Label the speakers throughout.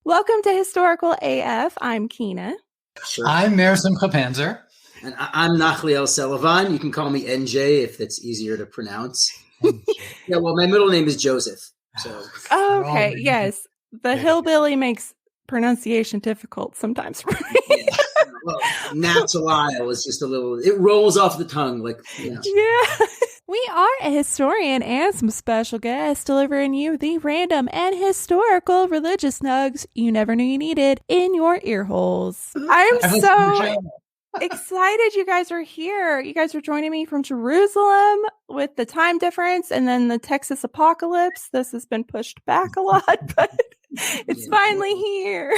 Speaker 1: Welcome to Historical AF. I'm Keena.
Speaker 2: Sure.
Speaker 3: I'm Marison Papanzer.
Speaker 2: And I'm Nachliel Sullivan. You can call me NJ if that's easier to pronounce. Yeah, well, my middle name is Joseph. So.
Speaker 1: Oh, okay, yes. The hillbilly makes pronunciation difficult sometimes for me.
Speaker 2: Yeah. Well, Natsalile is just a little, it rolls off the tongue. Like, you know.
Speaker 1: Yeah. We are a historian and some special guests delivering you the random and historical religious nugs you never knew you needed in your ear holes. I'm so excited you guys are here. You guys are joining me from Jerusalem with the time difference and then the Texas apocalypse. This has been pushed back a lot, but it's finally here.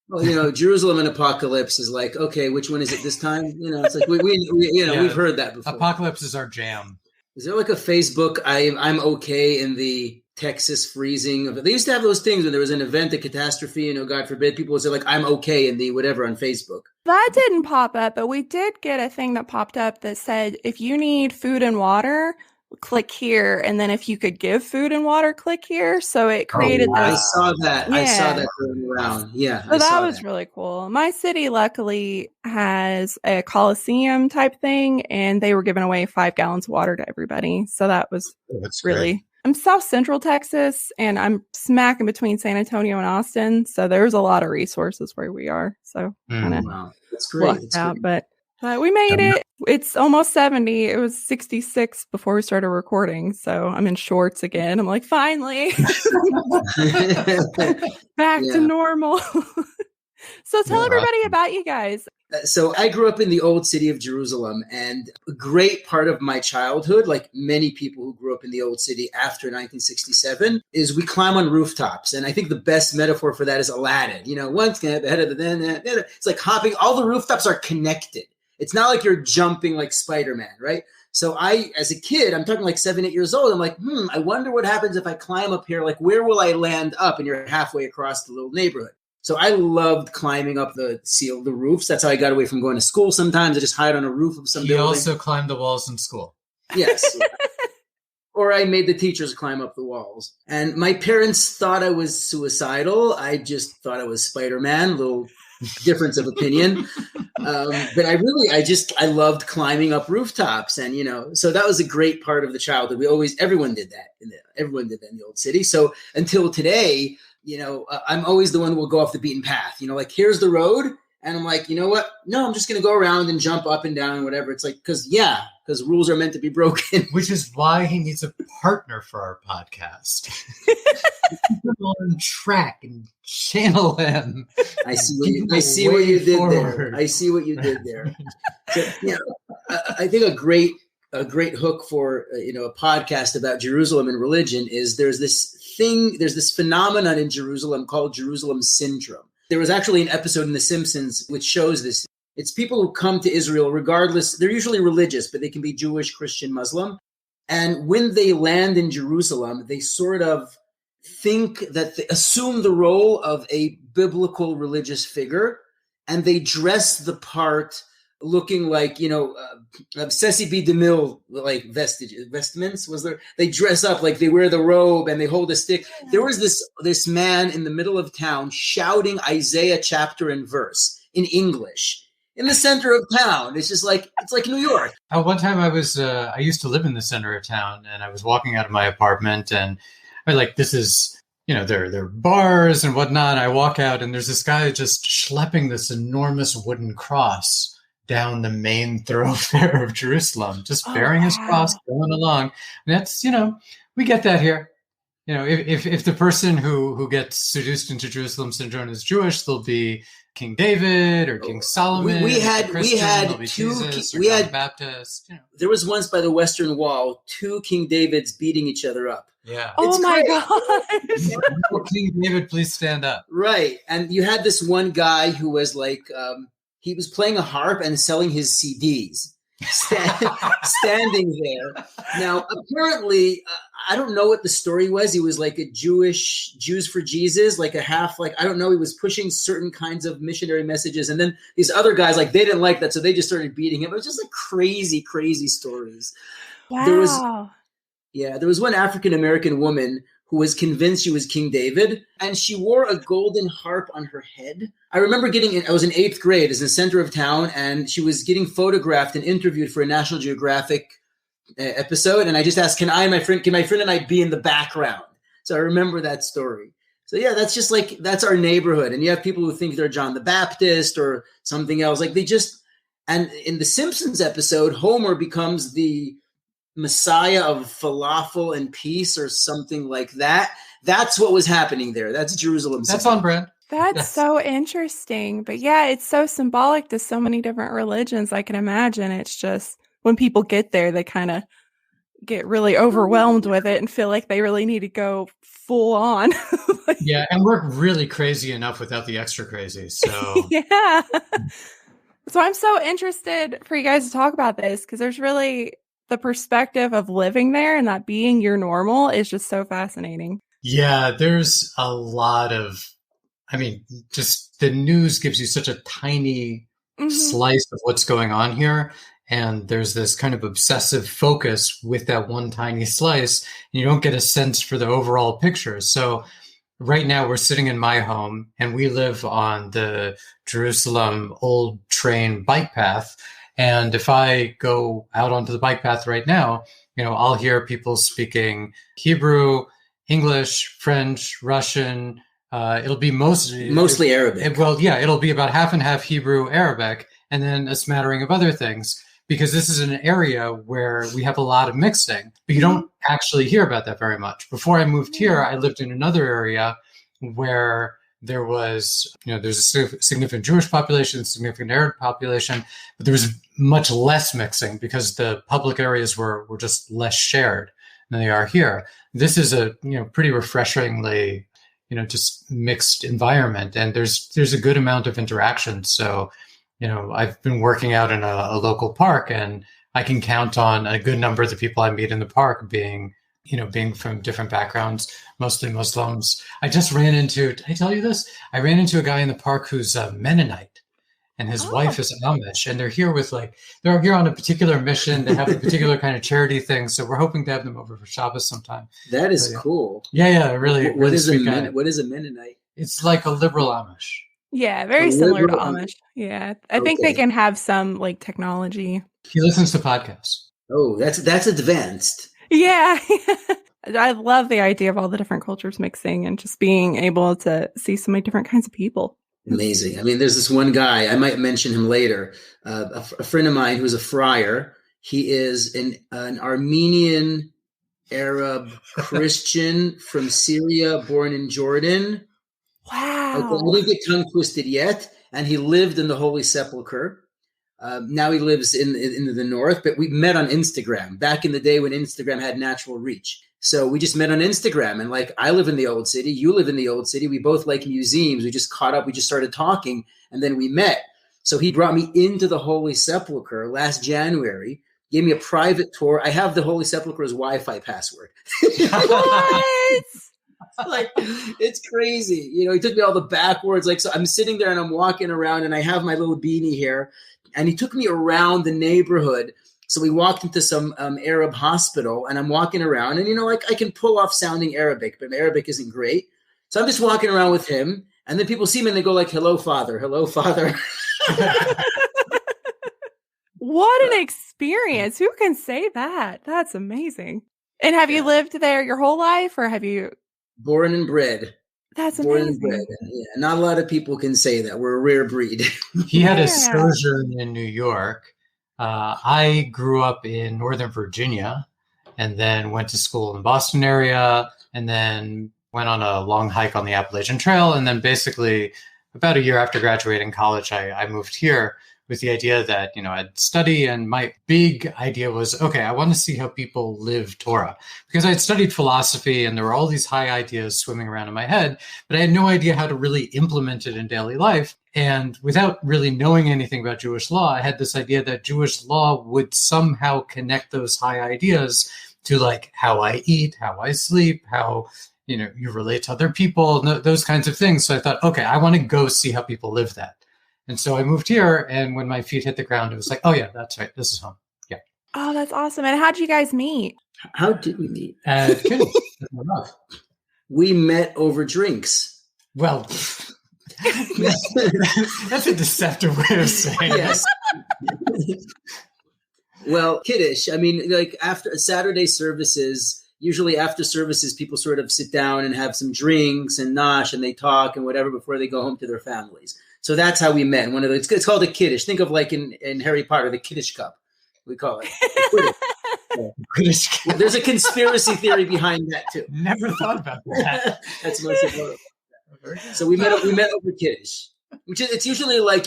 Speaker 2: Well, you know, Jerusalem and apocalypse is like, okay, which one is it this time? You know, it's like we've heard that before.
Speaker 3: Apocalypse is our jam.
Speaker 2: Is there like a Facebook I'm okay in the Texas freezing of it? They used to have those things when there was an event, a catastrophe, you know, God forbid, people would say like I'm okay in the whatever on Facebook.
Speaker 1: That didn't pop up, but we did get a thing that popped up that said if you need food and water, click here, and then if you could give food and water, click here. So it created
Speaker 2: I saw that. Yeah. I saw that going around. Yeah.
Speaker 1: So that was really cool. My city luckily has a Coliseum type thing, and they were giving away 5 gallons of water to everybody. So that was really great. I'm South Central Texas, and I'm smack in between San Antonio and Austin. So there's a lot of resources where we are. So
Speaker 2: wow. That's great.
Speaker 1: But we made it. It's almost 70. It was 66 before we started recording. So I'm in shorts again. I'm like, finally back to normal. So tell everybody about you guys.
Speaker 2: So I grew up in the old city of Jerusalem, and a great part of my childhood, like many people who grew up in the old city after 1967, is we climb on rooftops. And I think the best metaphor for that is Aladdin. You know, one step ahead of the then. It's like hopping. All the rooftops are connected. It's not like you're jumping like Spider-Man, right? So I, as a kid, I'm talking like 7, 8 years old. I'm like, I wonder what happens if I climb up here. Like, where will I land up? And you're halfway across the little neighborhood. So I loved climbing up the roofs. That's how I got away from going to school sometimes. I just hide on a roof of some building.
Speaker 3: You also climbed the walls in school.
Speaker 2: Yes. Or I made the teachers climb up the walls. And my parents thought I was suicidal. I just thought I was Spider-Man, little difference of opinion. But I loved climbing up rooftops. And, you know, so that was a great part of the childhood. Everyone did that. Everyone did that in the old city. So until today, you know, I'm always the one who will go off the beaten path. You know, like, here's the road. And I'm like, you know what? No, I'm just going to go around and jump up and down and whatever. It's like, because rules are meant to be broken.
Speaker 3: Which is why he needs a partner for our podcast. Keep him on track and channel him.
Speaker 2: I see what you did there. I see what you did there. So, you know, I think a great hook for, you know, a podcast about Jerusalem and religion is there's this phenomenon in Jerusalem called Jerusalem syndrome. There was actually an episode in The Simpsons which shows this. It's people who come to Israel regardless. They're usually religious, but they can be Jewish, Christian, Muslim. And when they land in Jerusalem, they sort of think that they assume the role of a biblical religious figure, and they dress the part looking like, you know, Ceci B. DeMille, like vestments was there. They dress up like they wear the robe and they hold a stick. There was this man in the middle of town shouting Isaiah chapter and verse in English in the center of town. It's just like, it's like New York.
Speaker 3: One time I used to live in the center of town, and I was walking out of my apartment, and I like, this is, you know, there are bars and whatnot. I walk out and there's this guy just schlepping this enormous wooden cross down the main thoroughfare of Jerusalem, just bearing his cross, going along. And that's, you know, we get that here. You know, if the person who gets seduced into Jerusalem syndrome is Jewish, they'll be King David or King Solomon.
Speaker 2: We had
Speaker 3: Baptist. You know.
Speaker 2: There was once by the Western Wall 2 King Davids beating each other up.
Speaker 3: Yeah.
Speaker 1: Oh my God.
Speaker 3: King David, please stand up.
Speaker 2: Right. And you had this one guy who was like, he was playing a harp and selling his CDs, standing there. Now, apparently, I don't know what the story was. He was like a Jews for Jesus, like a half, like, I don't know. He was pushing certain kinds of missionary messages. And then these other guys, like, they didn't like that. So they just started beating him. It was just like crazy, crazy stories.
Speaker 1: Wow.
Speaker 2: There was one African-American woman who was convinced she was King David, and she wore a golden harp on her head. I remember I was in 8th grade, as in the center of town, and she was getting photographed and interviewed for a National Geographic episode, and I just asked, can my friend and I be in the background? So I remember that story. So yeah, that's just like, that's our neighborhood. And you have people who think they're John the Baptist or something else. Like and in the Simpsons episode, Homer becomes the Messiah of falafel and peace or something like that. That's what was happening there. That's Jerusalem.
Speaker 3: That's on brand.
Speaker 1: That's so interesting. But yeah, it's so symbolic to so many different religions. I can imagine it's just when people get there, they kind of get really overwhelmed with it and feel like they really need to go full on.
Speaker 3: Yeah, and we're really crazy enough without the extra crazy. So
Speaker 1: yeah. So I'm so interested for you guys to talk about this because there's really the perspective of living there and that being your normal is just so fascinating.
Speaker 3: Yeah, there's a lot of, just the news gives you such a tiny slice of what's going on here. And there's this kind of obsessive focus with that one tiny slice. And you don't get a sense for the overall picture. So right now we're sitting in my home and we live on the Jerusalem old train bike path. And if I go out onto the bike path right now, I'll hear people speaking Hebrew, English, French, Russian. It'll be mostly
Speaker 2: Arabic.
Speaker 3: It'll be about half and half Hebrew, Arabic, and then a smattering of other things, because this is an area where we have a lot of mixing, but you don't actually hear about that very much. Before I moved here, I lived in another area where there was, there's a significant Jewish population, significant Arab population, but there was much less mixing because the public areas were just less shared than they are here. This is a, pretty refreshingly, just mixed environment, and there's a good amount of interaction. So, I've been working out in a local park, and I can count on a good number of the people I meet in the park being from different backgrounds, mostly Muslims. Did I tell you this? I ran into a guy in the park who's a Mennonite, and his wife is Amish, and they're here they're here on a particular mission. They have a particular kind of charity thing. So we're hoping to have them over for Shabbos sometime.
Speaker 2: That is cool.
Speaker 3: Yeah, really.
Speaker 2: What is a Mennonite?
Speaker 3: It's like a liberal Amish.
Speaker 1: Yeah, very similar to Amish. Yeah, I think they can have some like technology.
Speaker 3: He listens to podcasts.
Speaker 2: Oh, that's advanced.
Speaker 1: Yeah. I love the idea of all the different cultures mixing and just being able to see so many different kinds of people.
Speaker 2: Amazing. There's this one guy, I might mention him later, a friend of mine who's a friar. He is an Armenian Arab Christian from Syria, born in Jordan.
Speaker 1: Wow.
Speaker 2: Okay, I didn't get tongue twisted yet. And he lived in the Holy Sepulchre. Now he lives in the north, but we met on Instagram back in the day when Instagram had natural reach. So we just met on Instagram, and I live in the old city, you live in the old city. We both like museums. We just caught up. We just started talking, and then we met. So he brought me into the Holy Sepulchre last January, gave me a private tour. I have the Holy Sepulchre's Wi-Fi password.
Speaker 1: What?
Speaker 2: It's crazy. He took me all the backwards. So I'm sitting there and I'm walking around and I have my little beanie here, and he took me around the neighborhood. So we walked into some Arab hospital, and I'm walking around, and I can pull off sounding Arabic, but my Arabic isn't great. So I'm just walking around with him, and then people see me and they go hello, father, hello, father.
Speaker 1: What an experience. Who can say that? That's amazing. And have you lived there your whole life, or have you?
Speaker 2: Born and bred.
Speaker 1: That's amazing.
Speaker 2: Born and bred. Yeah, not a lot of people can say that. We're a rare breed.
Speaker 3: He had a sojourn in New York. I grew up in Northern Virginia and then went to school in the Boston area and then went on a long hike on the Appalachian Trail. And then basically about a year after graduating college, I moved here with the idea that, I'd study. And my big idea was, okay, I want to see how people live Torah, because I'd studied philosophy and there were all these high ideas swimming around in my head, but I had no idea how to really implement it in daily life. And without really knowing anything about Jewish law, I had this idea that Jewish law would somehow connect those high ideas to how I eat, how I sleep, how, you relate to other people, those kinds of things. So I thought, okay, I want to go see how people live that. And so I moved here, and when my feet hit the ground, it was oh yeah, that's right, this is home. Yeah.
Speaker 1: Oh, that's awesome. And how'd you guys meet?
Speaker 2: How did we meet?
Speaker 3: At Kidditch.
Speaker 2: We met over drinks.
Speaker 3: Well, that's a deceptive way of saying
Speaker 2: yes. Well, Kiddish, I mean, like after Saturday services, usually after services, people sort of sit down and have some drinks and nosh and they talk and whatever before they go home to their families. So that's how we met. It's called a Kiddish. Think of like in Harry Potter, the Kiddish cup, we call it. Well, there's a conspiracy theory behind that too.
Speaker 3: Never thought about that.
Speaker 2: That's most important. So we met over Kiddish, which is, it's usually like,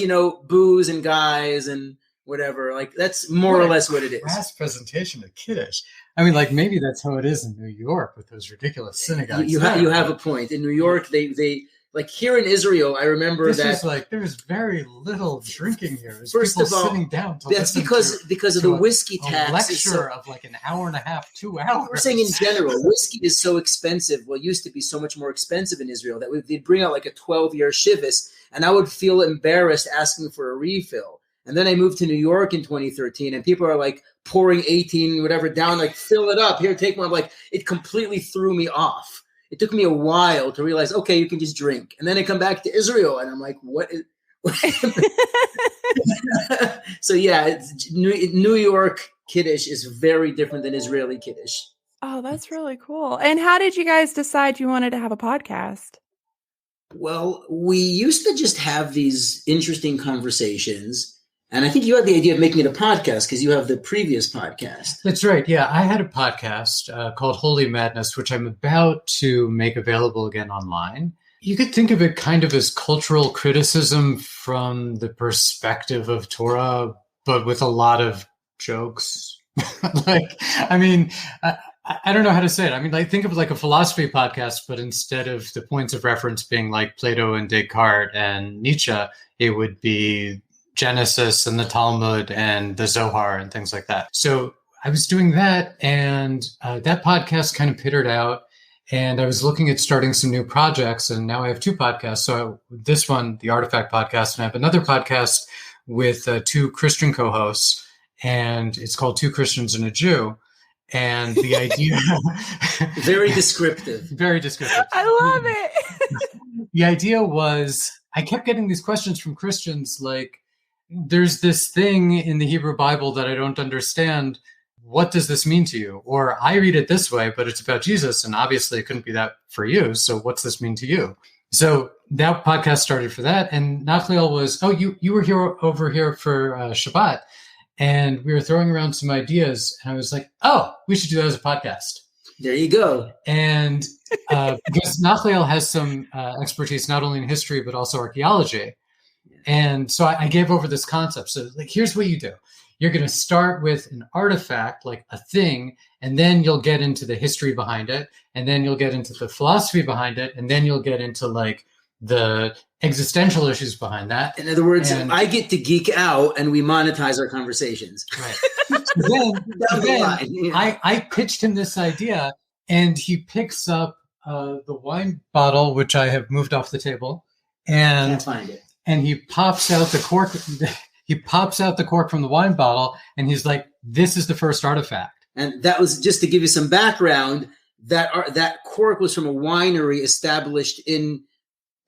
Speaker 2: booze and guys and whatever. Like that's more or less what it is.
Speaker 3: Crass presentation of Kiddish. I mean, like maybe that's how it is in New York with those ridiculous synagogues.
Speaker 2: You have a point. In New York, they like here in Israel, I remember
Speaker 3: this
Speaker 2: that
Speaker 3: was like there's very little drinking here. There's
Speaker 2: first
Speaker 3: people
Speaker 2: of all,
Speaker 3: sitting down.
Speaker 2: That's because of the whiskey tax.
Speaker 3: A lecture of like an hour and a half, 2 hours.
Speaker 2: We're saying in general, whiskey is so expensive. Well, it used to be so much more expensive in Israel that they'd bring out like a 12-year shivas, and I would feel embarrassed asking for a refill. And then I moved to New York in 2013, and people are like pouring 18 whatever down, like fill it up. Here, take one. Like it completely threw me off. It took me a while to realize, okay, you can just drink. And then I come back to Israel, and I'm like, what is... So yeah, New York Kiddish is very different than Israeli Kiddish.
Speaker 1: Oh, that's really cool. And how did you guys decide you wanted to have a podcast?
Speaker 2: Well, we used to just have these interesting conversations. And I think you had the idea of making it a podcast because you have the previous podcast.
Speaker 3: That's right. Yeah, I had a podcast called Holy Madness, which I'm about to make available again online. You could think of it kind of as cultural criticism from the perspective of Torah, but with a lot of jokes. I don't know how to say it. I mean, like think of it like a philosophy podcast, but instead of the points of reference being like Plato and Descartes and Nietzsche, it would be Genesis and the Talmud and the Zohar and things like that. So I was doing that, and that podcast kind of petered out, and I was looking at starting some new projects, and now I have 2 podcasts. So this one, the Artifact podcast, and I have another podcast with 2 Christian co-hosts, and it's called Two Christians and a Jew. And the idea...
Speaker 2: Very descriptive.
Speaker 3: Very descriptive.
Speaker 1: I love it.
Speaker 3: The idea was I kept getting these questions from Christians like, there's this thing in the Hebrew Bible that I don't understand. What does this mean to you? Or I read it this way, but it's about Jesus, and obviously it couldn't be that for you. So what's this mean to you? So that podcast started for that. And Nachliel was, you were over here for Shabbat, and we were throwing around some ideas. And I was like, we should do that as a podcast.
Speaker 2: There you go.
Speaker 3: And because Nachliel has some expertise, not only in history, but also archaeology. And so I gave over this concept. So like, here's what you do. You're going to start with an artifact, like a thing, and then you'll get into the history behind it. And then you'll get into the philosophy behind it. And then you'll get into like the existential issues behind that.
Speaker 2: In other words, I get to geek out and we monetize our conversations.
Speaker 3: Right. I pitched him this idea, and he picks up the wine bottle, which I have moved off the table. And
Speaker 2: can't find it.
Speaker 3: And he pops out the cork. He pops out the cork from the wine bottle, and he's like, "This is the first artifact."
Speaker 2: And that was just to give you some background. That cork was from a winery established in.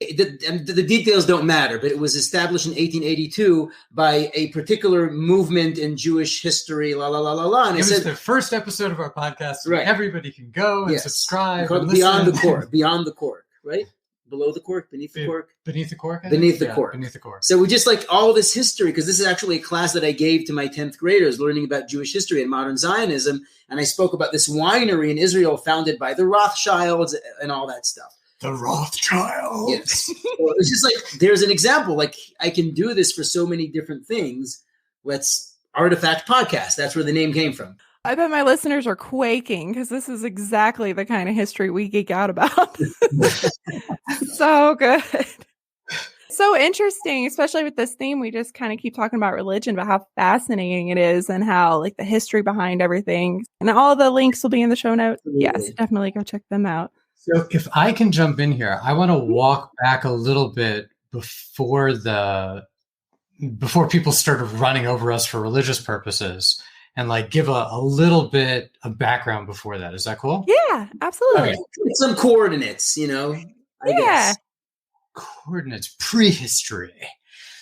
Speaker 2: The details don't matter, but it was established in 1882 by a particular movement in Jewish history. And
Speaker 3: it was the first episode of our podcast. So right. Everybody can go and subscribe.
Speaker 2: And Beyond the Cork. Beyond the Cork, right? Below the cork, beneath the cork?
Speaker 3: Beneath the cork?
Speaker 2: Beneath the cork.
Speaker 3: Beneath the cork.
Speaker 2: So we just like all this history, because this is actually a class that I gave to my 10th graders, learning about Jewish history and modern Zionism. And I spoke about this winery in Israel founded by the Rothschilds and all that stuff.
Speaker 3: The Rothschilds.
Speaker 2: Yes. So it's just like, there's an example. Like, I can do this for so many different things. Let's Artifact Podcast. That's where the name came from.
Speaker 1: I bet my listeners are quaking because this is exactly the kind of history we geek out about. So good. So interesting, especially with this theme. We just kind of keep talking about religion, but how fascinating it is and how like the history behind everything. And all the links will be in the show notes. Yes, definitely go check them out.
Speaker 3: So if I can jump in here, I want to walk back a little bit before people started running over us for religious purposes. and like give a little bit of background before that. Is that cool?
Speaker 1: Yeah, absolutely.
Speaker 2: Okay. Some coordinates, I guess.
Speaker 3: Coordinates, prehistory.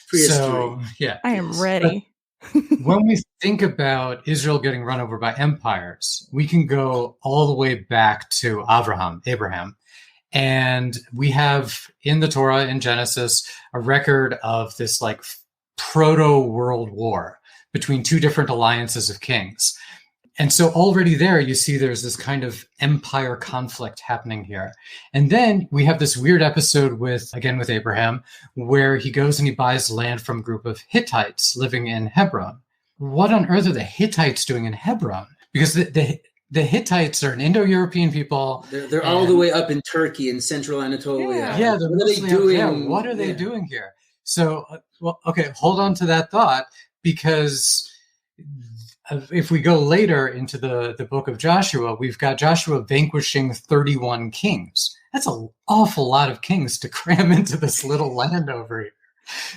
Speaker 3: So, yeah.
Speaker 1: I am ready.
Speaker 3: When we think about Israel getting run over by empires, we can go all the way back to Abraham. And we have in the Torah, in Genesis, a record of this like proto-world war between two different alliances of kings. And so already there, you see there's this kind of empire conflict happening here. And then we have this weird episode with Abraham, where he goes and he buys land from a group of Hittites living in Hebron. What on earth are the Hittites doing in Hebron? Because the Hittites are an Indo-European people.
Speaker 2: They're all the way up in Turkey and central Anatolia.
Speaker 3: Yeah, what are they doing? What are they doing here? So, hold on to that thought, because if we go later into the book of Joshua, we've got Joshua vanquishing 31 kings. That's an awful lot of kings to cram into this little land over here.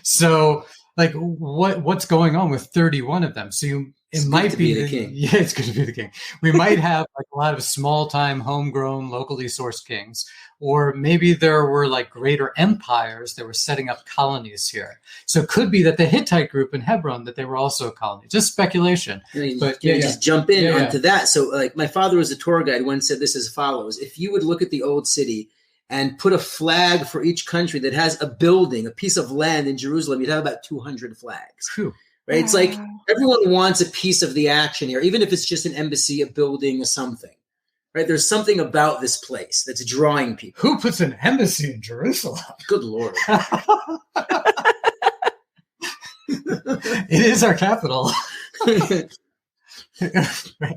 Speaker 3: So, like, what's going on with 31 of them? So it might be
Speaker 2: the king.
Speaker 3: Yeah, it's good to be the king. We might have like a lot of small-time, homegrown, locally sourced kings, or maybe there were like greater empires that were setting up colonies here. So it could be that the Hittite group in Hebron, that they were also a colony. Just speculation.
Speaker 2: Just jump in onto that. So, like, my father was a tour guide. Once said this as follows: if you would look at the old city and put a flag for each country that has a building, a piece of land in Jerusalem, you'd have about 200 flags.
Speaker 3: Whew.
Speaker 2: Right? It's like everyone wants a piece of the action here, even if it's just an embassy, a building, or something. Right? There's something about this place that's drawing people.
Speaker 3: Who puts an embassy in Jerusalem?
Speaker 2: Good Lord.
Speaker 3: It is our capital.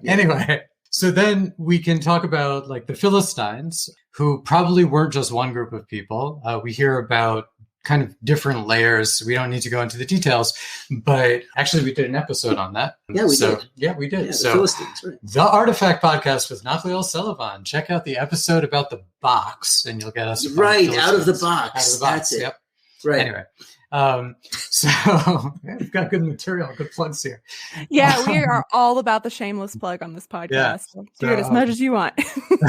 Speaker 3: Anyway, so then we can talk about like the Philistines, who probably weren't just one group of people. We hear about kind of different layers. We don't need to go into the details, but actually we did an episode on that.
Speaker 2: Yeah, we did.
Speaker 3: Yeah, we did.
Speaker 2: Yeah,
Speaker 3: so
Speaker 2: Philistines, right.
Speaker 3: The Artifact Podcast with Nathaniel Sullivan. Check out the episode about the box and you'll get us
Speaker 2: right out of the box.
Speaker 3: Out of the box.
Speaker 2: That's it.
Speaker 3: Yep.
Speaker 2: Right.
Speaker 3: Anyway. So we've got good material, good plugs here.
Speaker 1: Yeah, we are all about the shameless plug on this podcast.
Speaker 3: Yeah.
Speaker 1: So do it as much as you want.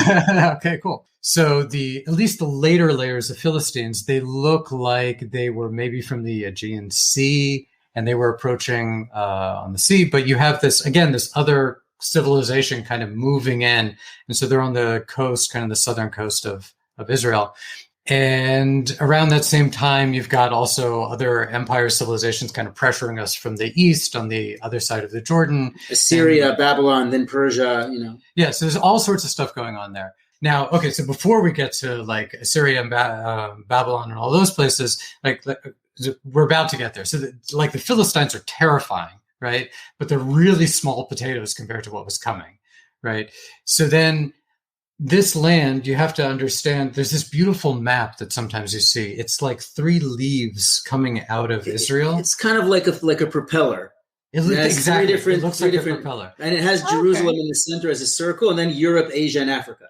Speaker 3: Okay, cool. So at least the later layers of Philistines, they look like they were maybe from the Aegean Sea, and they were approaching on the sea. But you have this other civilization kind of moving in, and so they're on the coast, kind of the southern coast of Israel. And around that same time, you've got also other empire civilizations kind of pressuring us from the east on the other side of the Jordan.
Speaker 2: Assyria, Babylon, then Persia,
Speaker 3: Yeah, so there's all sorts of stuff going on there. Now, okay, so before we get to like Assyria and Babylon and all those places, like we're about to get there. So the Philistines are terrifying, right? But they're really small potatoes compared to what was coming, right? So then this land, you have to understand, there's this beautiful map that sometimes you see. It's like 3 leaves coming out of Israel.
Speaker 2: It's kind of like a propeller.
Speaker 3: Exactly.
Speaker 2: It looks like
Speaker 3: a propeller.
Speaker 2: And it has Jerusalem in the center as a circle, and then Europe, Asia, and Africa,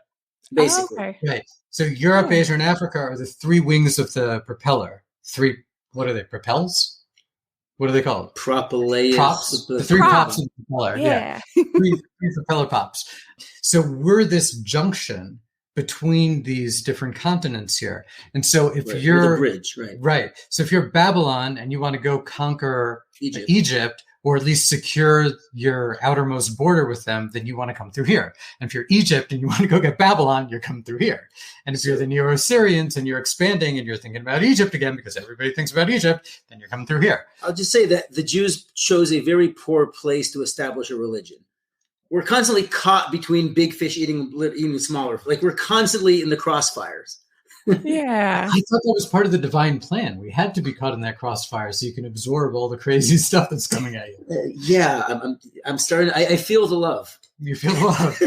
Speaker 2: basically.
Speaker 1: Okay.
Speaker 3: Right. So Europe, Asia, and Africa are the 3 wings of the propeller. 3, what are they, propels? What are they called?
Speaker 2: Propellaeus.
Speaker 3: Props. The 3 props of the propeller.
Speaker 1: Yeah.
Speaker 3: 3 propeller pops. So we're this junction between these different continents here. And so if you're
Speaker 2: the bridge,
Speaker 3: right. So if you're Babylon and you want to go conquer Egypt, or at least secure your outermost border with them, then you want to come through here. And if you're Egypt and you want to go get Babylon, you're coming through here. And if you're the Neo-Assyrians and you're expanding and you're thinking about Egypt again, because everybody thinks about Egypt, then you're coming through here.
Speaker 2: I'll just say that the Jews chose a very poor place to establish a religion. We're constantly caught between big fish eating smaller. Like, we're constantly in the crossfires.
Speaker 1: Yeah.
Speaker 3: I thought that was part of the divine plan. We had to be caught in that crossfire so you can absorb all the crazy stuff that's coming at you.
Speaker 2: Yeah, I'm starting. I feel the love.
Speaker 3: You feel the love.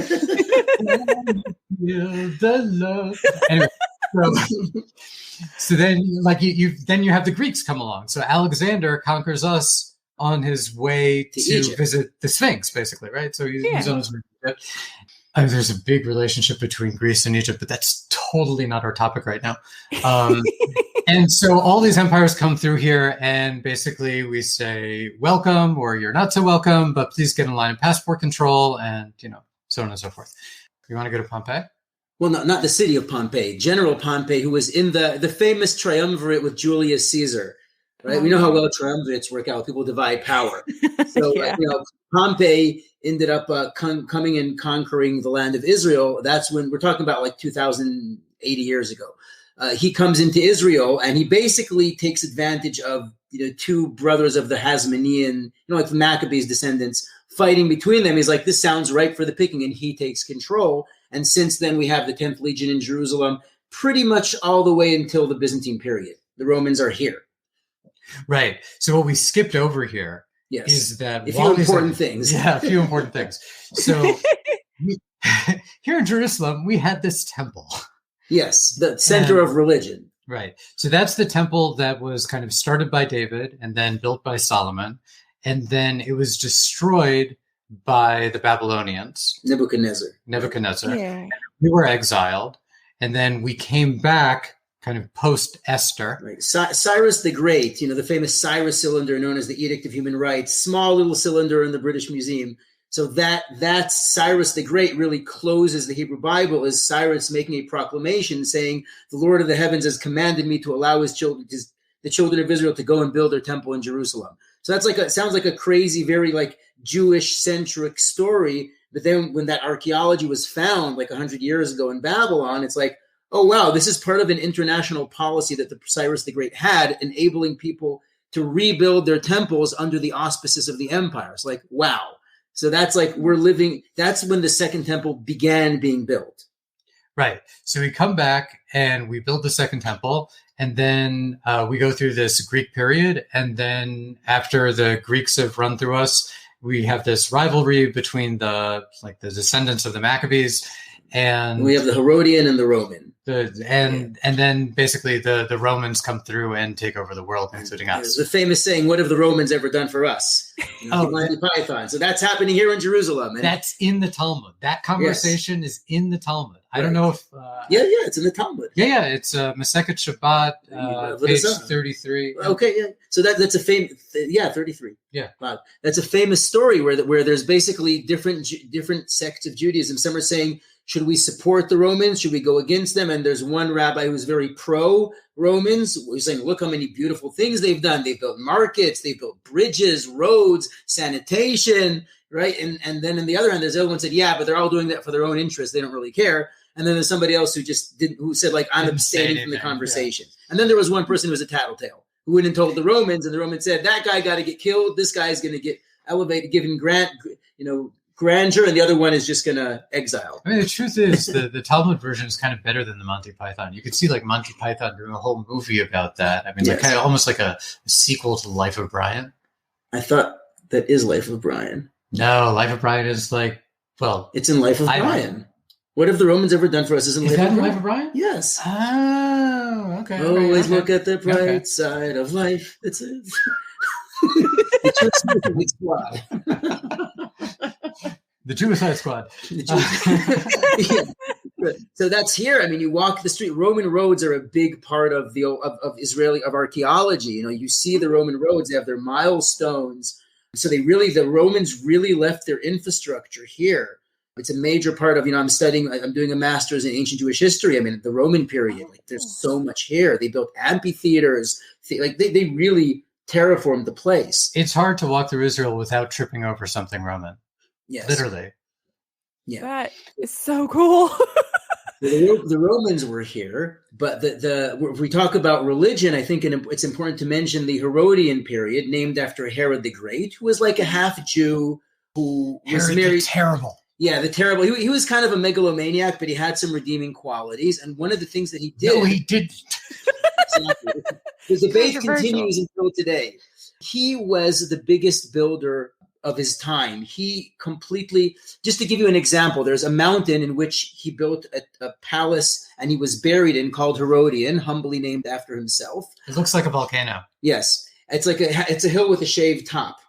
Speaker 3: Feel the love. Anyway, so then, like you have the Greeks come along. So Alexander conquers us on his way to
Speaker 2: Egypt.
Speaker 3: Visit the Sphinx, basically, right? So he's on his way to Egypt. There's a big relationship between Greece and Egypt, but that's totally not our topic right now. And so all these empires come through here, and basically we say, welcome, or you're not so welcome, but please get in line of passport control, and, so on and so forth. You want to go to Pompeii?
Speaker 2: Well, not the city of Pompeii. General Pompey, who was in the famous triumvirate with Julius Caesar, right? We know how well triumvirates work out. People divide power. So,
Speaker 1: Yeah.
Speaker 2: Pompey ended up coming and conquering the land of Israel. That's when we're talking about like 2,080 years ago. He comes into Israel, and he basically takes advantage of two brothers of the Hasmonean, like the Maccabees descendants, fighting between them. He's like, this sounds ripe for the picking, and he takes control. And since then, we have the 10th Legion in Jerusalem, pretty much all the way until the Byzantine period. The Romans are here.
Speaker 3: Right. So what we skipped over here is that
Speaker 2: a few important things.
Speaker 3: Yeah, a few important things. So here in Jerusalem, we had this temple.
Speaker 2: Yes, the center of religion.
Speaker 3: Right. So that's the temple that was kind of started by David and then built by Solomon. And then it was destroyed by the Babylonians. Nebuchadnezzar.
Speaker 1: Yeah.
Speaker 3: We were exiled. And then we came back kind of post-Esther.
Speaker 2: Right. Cyrus the Great, the famous Cyrus cylinder known as the Edict of Human Rights, small little cylinder in the British Museum. So that's Cyrus the Great really closes the Hebrew Bible as Cyrus making a proclamation saying, the Lord of the heavens has commanded me to allow his children, the children of Israel, to go and build their temple in Jerusalem. So that's sounds like a crazy, very like Jewish centric story. But then when that archaeology was found like 100 years ago in Babylon, it's like, oh, wow, this is part of an international policy that the Cyrus the Great had, enabling people to rebuild their temples under the auspices of the empire. It's like, wow. So that's like that's when the second temple began being built.
Speaker 3: Right. So we come back and we build the second temple, and then we go through this Greek period. And then after the Greeks have run through us, we have this rivalry between the descendants of the Maccabees, and
Speaker 2: we have the Herodian and the Roman.
Speaker 3: And then basically the Romans come through and take over the world, including us.
Speaker 2: The famous saying, "What have the Romans ever done for us?" Monty Python. So that's happening here in Jerusalem. And
Speaker 3: that's in the Talmud. That conversation is in the Talmud. I don't know if...
Speaker 2: it's in the Talmud.
Speaker 3: Yeah, it's Masechet Shabbat, page 33.
Speaker 2: Okay, yeah. So that's a famous... 33.
Speaker 3: Yeah.
Speaker 2: Wow. That's a famous story where there's basically different sects of Judaism. Some are saying, should we support the Romans? Should we go against them? And there's one rabbi who's very pro-Romans. He's saying, look how many beautiful things they've done. They've built markets, they've built bridges, roads, sanitation, right? And then on the other hand, there's the other one said, yeah, but they're all doing that for their own interest. They don't really care. And then there's somebody else who said, like, I'm abstaining from the conversation. Yeah. And then there was one person who was a tattletale who went and told the Romans, and the Romans said, that guy got to get killed. This guy's going to get elevated, given grandeur, and the other one is just going to exile.
Speaker 3: I mean, the truth is the Talmud version is kind of better than the Monty Python. You could see like Monty Python doing a whole movie about that. I mean, like kind of almost like a sequel to Life of Brian.
Speaker 2: I thought that is Life of Brian.
Speaker 3: No, Life of Brian is like, well,
Speaker 2: it's in Life of Brian. What have the Romans ever done for us? Is
Speaker 3: that in Life of Brian?
Speaker 2: Yes.
Speaker 3: Oh, okay.
Speaker 2: Always look at the bright side of life. It's a...
Speaker 3: The Suicide Squad.
Speaker 2: So that's here. I mean, you walk the street. Roman roads are a big part of Israeli archaeology. You see the Roman roads. They have their milestones. So the Romans really left their infrastructure here. It's a major part of, I'm doing a master's in ancient Jewish history. I mean, the Roman period, like there's so much here. They built amphitheaters. They really terraformed the place.
Speaker 3: It's hard to walk through Israel without tripping over something Roman.
Speaker 2: Yes.
Speaker 3: Literally.
Speaker 1: Yeah. That is so cool.
Speaker 2: The Romans were here, but if we talk about religion, I think it's important to mention the Herodian period, named after Herod the Great, who was like a half Jew who was married.
Speaker 3: Terrible.
Speaker 2: Yeah, the terrible. He was kind of a megalomaniac, but he had some redeeming qualities. And one of the things that he did...
Speaker 3: No, he didn't.
Speaker 2: Exactly. The debate continues until today. He was the biggest builder of his time. He completely... Just to give you an example, there's a mountain in which he built a palace and he was buried in called Herodian, humbly named after himself.
Speaker 3: It looks like a volcano.
Speaker 2: Yes. It's a hill with a shaved top.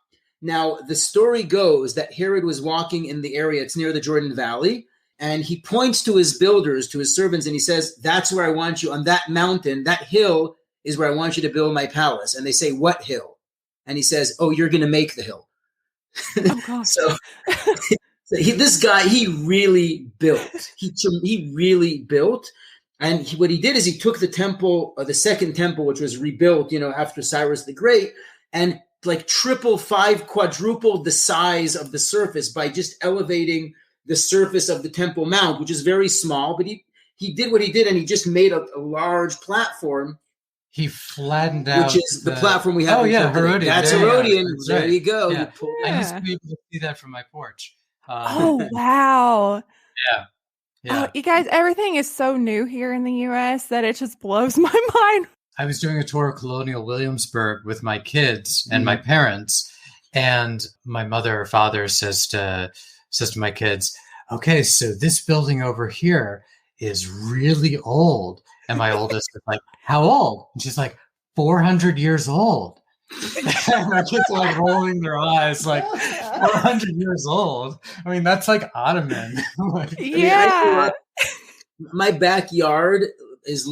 Speaker 2: Now, the story goes that Herod was walking in the area. It's near the Jordan Valley. And he points to his builders, to his servants, and he says, that's where I want you, on that mountain, that hill is where I want you to build my palace. And they say, what hill? And he says, oh, you're going to make the hill.
Speaker 1: Oh, gosh.
Speaker 2: So this guy, he really built. He really built. And what he did is he took the temple, the second temple, which was rebuilt, after Cyrus the Great, and like quadrupled the size of the surface by just elevating the surface of the Temple Mount, which is very small. But he did what he did, and he just made a large platform.
Speaker 3: He flattened out,
Speaker 2: which is the platform we have.
Speaker 3: Oh yeah, Herodian.
Speaker 2: That's Herodian. There right. You go.
Speaker 3: Yeah. I used to be able to see that from my porch.
Speaker 1: Oh wow!
Speaker 3: Yeah. Yeah.
Speaker 1: Oh, you guys, everything is so new here in the U.S. that it just blows my mind.
Speaker 3: I was doing a tour of Colonial Williamsburg with my kids and my parents, and my mother or father says to my kids, okay, so this building over here is really old. And my oldest is like, how old? And she's like, 400 years old. And my kids are like rolling their eyes like, 400 years old? I mean, that's like Ottoman.
Speaker 1: Yeah.
Speaker 2: My backyard is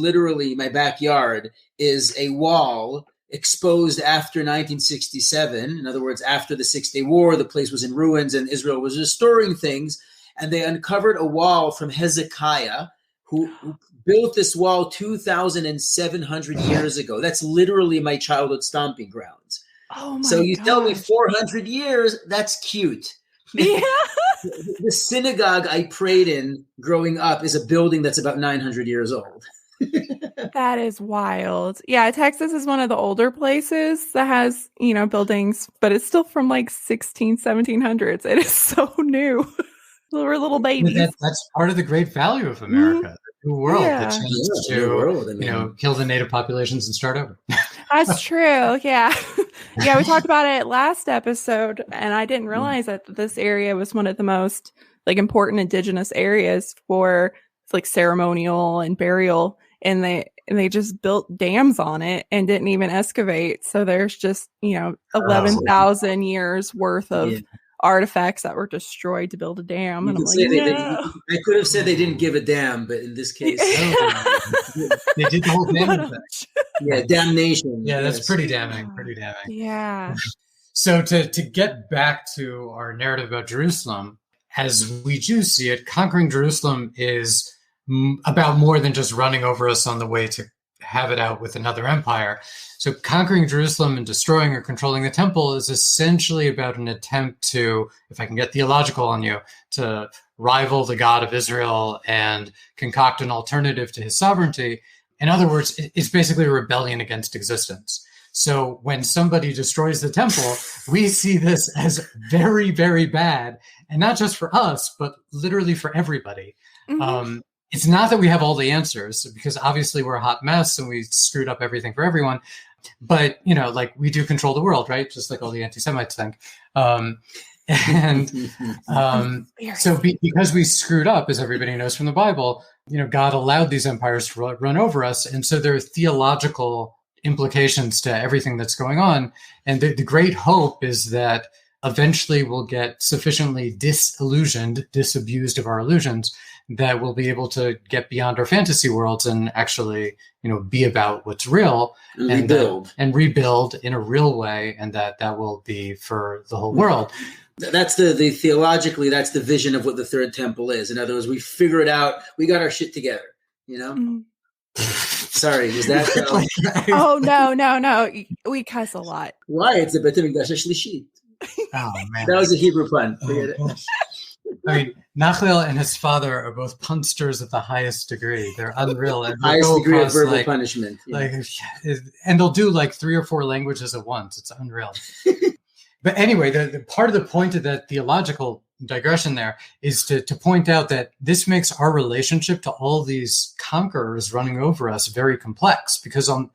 Speaker 2: a wall exposed after 1967. In other words, after the 6-Day War, the place was in ruins and Israel was restoring things. And they uncovered a wall from Hezekiah, who built this wall 2,700 years ago. That's literally my childhood stomping grounds.
Speaker 1: Oh my
Speaker 2: So you
Speaker 1: gosh.
Speaker 2: tell me 400 years, that's cute.
Speaker 1: Yeah.
Speaker 2: The synagogue I prayed in growing up is a building that's about 900 years old.
Speaker 1: That is wild. Yeah, Texas is one of the older places that has, buildings, but it's still from like 1700s. It is so new. We're little babies.
Speaker 3: That's part of the great value of America. Mm-hmm. The new world, the chance to kill the native populations and start over.
Speaker 1: That's true. Yeah. Yeah, we talked about it last episode, and I didn't realize that this area was one of the most important indigenous areas for ceremonial and burial, and they just built dams on it and didn't even excavate. So there's just 11,000 years worth of artifacts that were destroyed to build a dam. And
Speaker 2: I could have said they didn't give a damn, but in this case,
Speaker 3: they did the whole damn thing.
Speaker 2: Yeah, damnation.
Speaker 3: Yeah, that's pretty damning. Pretty damning.
Speaker 1: Yeah.
Speaker 3: So to get back to our narrative about Jerusalem, as we Jews see it, conquering Jerusalem is about more than just running over us on the way to have it out with another empire. So conquering Jerusalem and destroying or controlling the temple is essentially about an attempt to, if I can get theological on you, to rival the God of Israel and concoct an alternative to his sovereignty. In other words, it's basically a rebellion against existence. So when somebody destroys the temple, we see this as very, very bad. And not just for us, but literally for everybody. Mm-hmm. It's not that we have all the answers, because obviously we're a hot mess and we screwed up everything for everyone. But, we do control the world, right? Just like all the anti-Semites think. Because we screwed up, as everybody knows from the Bible, God allowed these empires to run over us. And so there are theological implications to everything that's going on. And the great hope is that eventually we'll get sufficiently disabused of our illusions, that we'll be able to get beyond our fantasy worlds and actually, be about what's real and rebuild in a real way. And that will be for the whole world.
Speaker 2: That's the theologically, that's the vision of what the third temple is. In other words, we figure it out. We got our shit together, Mm-hmm. Sorry, is that?
Speaker 1: Oh, no. We cuss a lot.
Speaker 2: Why? It's the Bet HaMikdash HaShlishit.
Speaker 3: Oh, man.
Speaker 2: That was a Hebrew pun. Forget it.
Speaker 3: I mean, Nachel and his father are both punsters of the highest degree. They're unreal. And
Speaker 2: highest degree of verbal punishment.
Speaker 3: Yeah. And they'll do 3 or 4 languages at once. It's unreal. But anyway, the part of the point of that theological digression there is to point out that this makes our relationship to all these conquerors running over us very complex, because on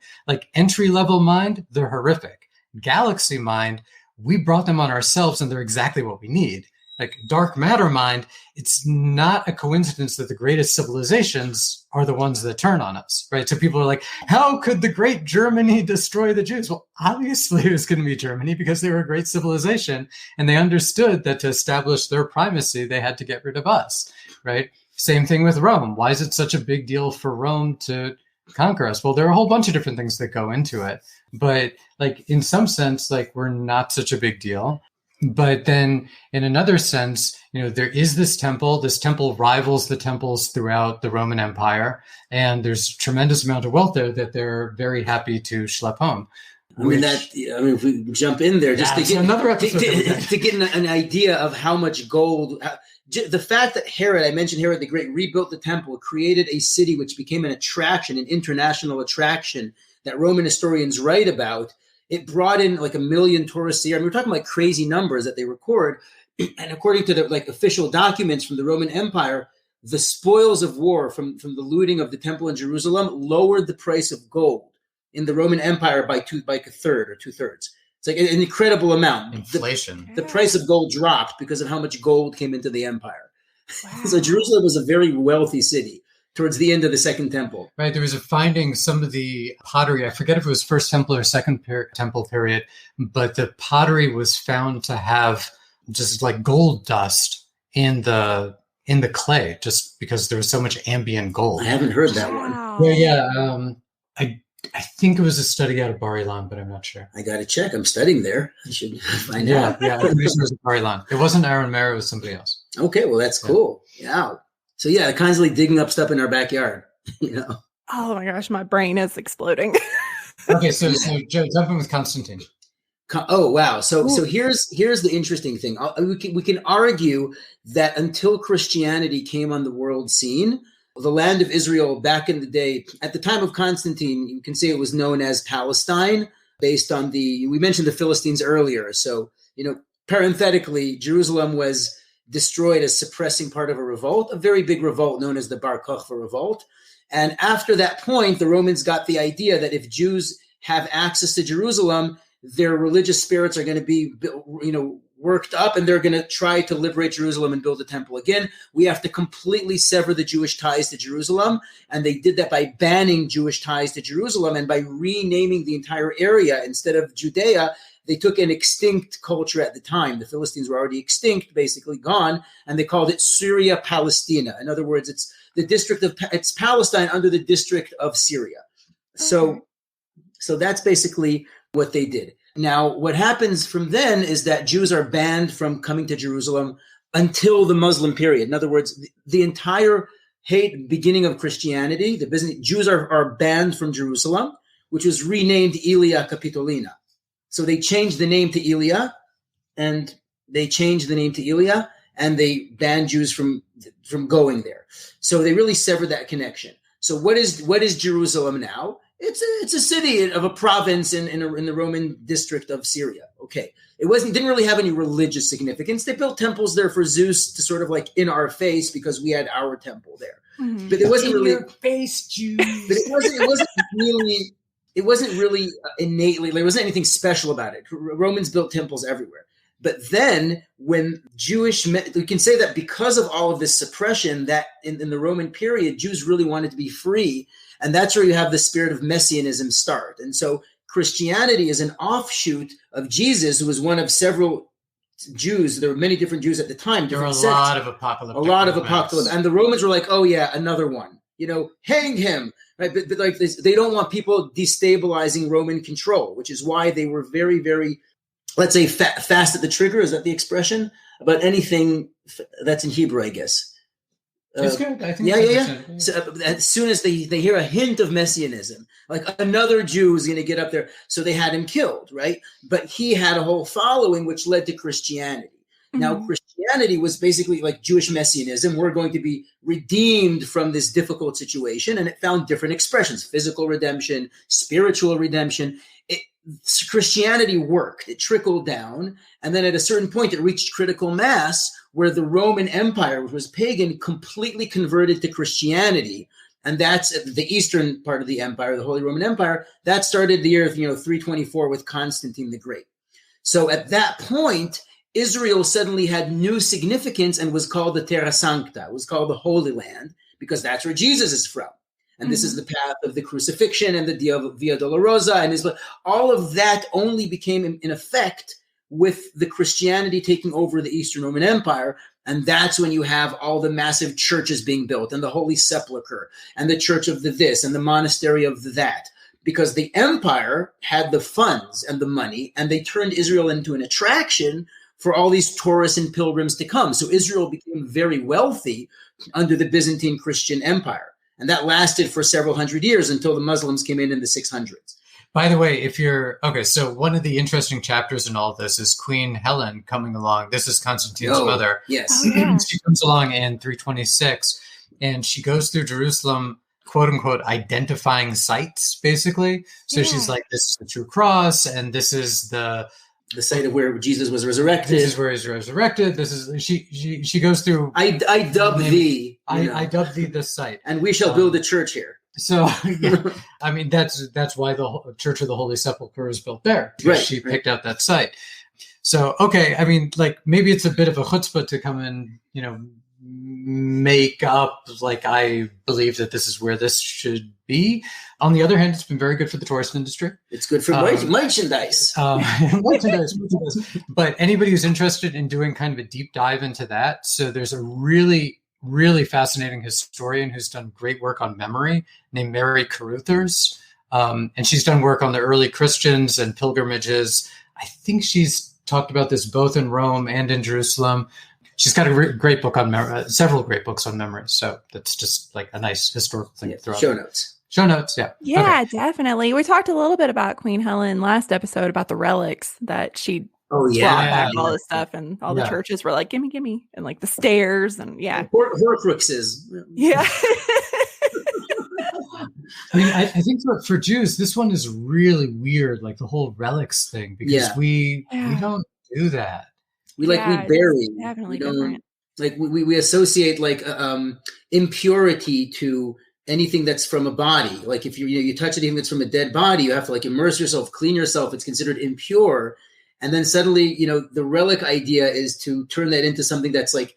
Speaker 3: entry-level mind, they're horrific. Galaxy mind, we brought them on ourselves and they're exactly what we need. like dark matter mind, it's not a coincidence that the greatest civilizations are the ones that turn on us, right? So people are like, how could the great Germany destroy the Jews? Well, obviously it was going to be Germany because they were a great civilization and they understood that to establish their primacy, they had to get rid of us, right? Same thing with Rome. Why is it such a big deal for Rome to conquer us? Well, there are a whole bunch of different things that go into it, but like in some sense, like we're not such a big deal. But then in another sense, there is this temple. This temple rivals the temples throughout the Roman Empire. And there's a tremendous amount of wealth there that they're very happy to schlep home.
Speaker 2: If we jump in there, just to get
Speaker 3: another episode
Speaker 2: to get an idea of how much gold, the fact that I mentioned Herod the Great, rebuilt the temple, created a city which became an attraction, an international attraction that Roman historians write about. It brought in like 1 million tourists a year. I mean, we're talking like crazy numbers that they record. And according to the official documents from the Roman Empire, the spoils of war from the looting of the temple in Jerusalem lowered the price of gold in the Roman Empire by a third or 2/3. It's like an incredible amount.
Speaker 3: Inflation.
Speaker 2: The price of gold dropped because of how much gold came into the empire.
Speaker 1: Wow.
Speaker 2: So Jerusalem was a very wealthy city towards the end of the Second Temple.
Speaker 3: Right. There was a finding, some of the pottery, I forget if it was First Temple or Second Temple period, but the pottery was found to have just like gold dust in the clay, just because there was so much ambient gold.
Speaker 2: I haven't heard that one.
Speaker 3: Yeah. I think it was a study out of Bar Ilan, but I'm not sure.
Speaker 2: I got to check. I'm studying there. I should find out.
Speaker 3: Yeah. It was Bar Ilan. It wasn't Aaron Mara, it was somebody else.
Speaker 2: Okay. Well, that's cool. Yeah. So yeah, constantly digging up stuff in our backyard,
Speaker 1: Oh my gosh, my brain is exploding.
Speaker 3: Okay, so Joe, jump in with Constantine.
Speaker 2: Oh wow! So here's the interesting thing. We can argue that until Christianity came on the world scene, the land of Israel back in the day, at the time of Constantine, you can say it was known as Palestine, based on we mentioned the Philistines earlier. So parenthetically, Jerusalem was destroyed as suppressing part of a revolt, a very big revolt known as the Bar Kokhba revolt. And after that point, the Romans got the idea that if Jews have access to Jerusalem, their religious spirits are going to be, worked up, and they're going to try to liberate Jerusalem and build a temple again. We have to completely sever the Jewish ties to Jerusalem. And they did that by banning Jewish ties to Jerusalem and by renaming the entire area. Instead of Judea, they took an extinct culture at the time. The Philistines were already extinct, basically gone, and they called it Syria Palestina. In other words, it's Palestine under the district of Syria. So that's basically what they did. Now, what happens from then is that Jews are banned from coming to Jerusalem until the Muslim period. In other words, the entire beginning of Christianity, Jews are banned from Jerusalem, which was renamed Aelia Capitolina. So they changed the name to Aelia, and they banned Jews from going there. So they really severed that connection. So what is Jerusalem now? It's a city of a province in the Roman district of Syria. Okay, didn't really have any religious significance. They built temples there for Zeus to sort of like in our face because we had our temple there. Mm-hmm. But it wasn't really
Speaker 3: your face, Jews.
Speaker 2: But it wasn't really innately. There wasn't anything special about it. Romans built temples everywhere. But then when we can say that because of all of this suppression, that in the Roman period, Jews really wanted to be free. And that's where you have the spirit of messianism start. And so Christianity is an offshoot of Jesus, who was one of several Jews. There were many different Jews at the time.
Speaker 3: There were a lot of apocalyptic.
Speaker 2: And the Romans were like, oh yeah, another one. Hang him. Right? But like they don't want people destabilizing Roman control, which is why they were very, very, let's say, fast at the trigger. Is that the expression? About anything that's in Hebrew, I guess.
Speaker 3: It's good. I think.
Speaker 2: Yeah. So as soon as they hear a hint of messianism, like another Jew is going to get up there, so they had him killed, right? But he had a whole following, which led to Christianity. Mm-hmm. Now, Christianity was basically like Jewish messianism. We're going to be redeemed from this difficult situation, and it found different expressions: physical redemption, spiritual redemption. Christianity worked. It trickled down, and then at a certain point, it reached critical mass, where the Roman Empire, which was pagan, completely converted to Christianity. And that's the eastern part of the empire, the Holy Roman Empire. That started the year of 324 with Constantine the Great. So at that point, Israel suddenly had new significance and was called the Terra Sancta, it was called the Holy Land, because that's where Jesus is from. And this is the path of the crucifixion and the Via Dolorosa. And all of that only became in effect with the Christianity taking over the Eastern Roman Empire. And that's when you have all the massive churches being built and the Holy Sepulchre and the church of the this and the monastery of the that. Because the empire had the funds and the money, and they turned Israel into an attraction for all these tourists and pilgrims to come. So Israel became very wealthy under the Byzantine Christian Empire. And that lasted for several hundred years until the Muslims came in the 600s.
Speaker 3: By the way, so one of the interesting chapters in all of this is Queen Helen coming along. This is Constantine's mother.
Speaker 2: Yes.
Speaker 1: Oh, yeah.
Speaker 3: She comes along in 326, and she goes through Jerusalem, quote unquote, identifying sites, basically. So she's like, this is the true cross, and this is the
Speaker 2: site of where Jesus was resurrected.
Speaker 3: This is where he's resurrected. This is she goes through.
Speaker 2: I dub thee.
Speaker 3: I dub thee this site,
Speaker 2: and we shall build a church here.
Speaker 3: So, I mean, that's why the Church of the Holy Sepulchre is built there.
Speaker 2: Right.
Speaker 3: She picked out that site. So, okay, I mean, like, maybe it's a bit of a chutzpah to come and, make up, like, I believe that this is where this should be. On the other hand, it's been very good for the tourist industry.
Speaker 2: It's good for merchandise.
Speaker 3: Merchandise. But anybody who's interested in doing kind of a deep dive into that, so there's a really fascinating historian who's done great work on memory named Mary Caruthers. And she's done work on the early Christians and pilgrimages. I think she's talked about this both in Rome and in Jerusalem. She's got a great book on memory, several great books on memory. So that's just like a nice historical thing to throw out. Show notes, yeah.
Speaker 1: Yeah, definitely. We talked a little bit about Queen Helen last episode about the relics that she brought back all this stuff, and all the churches were like, gimme, and like the stairs, and
Speaker 2: Horcruxes.
Speaker 1: Yeah.
Speaker 3: I mean, I think for Jews, this one is really weird, like the whole relics thing, because we don't do that.
Speaker 2: We bury.
Speaker 1: Definitely different.
Speaker 2: Like we associate like impurity to anything that's from a body. Like if you touch anything that's from a dead body, you have to like immerse yourself, clean yourself. It's considered impure. And then suddenly, the relic idea is to turn that into something that's like,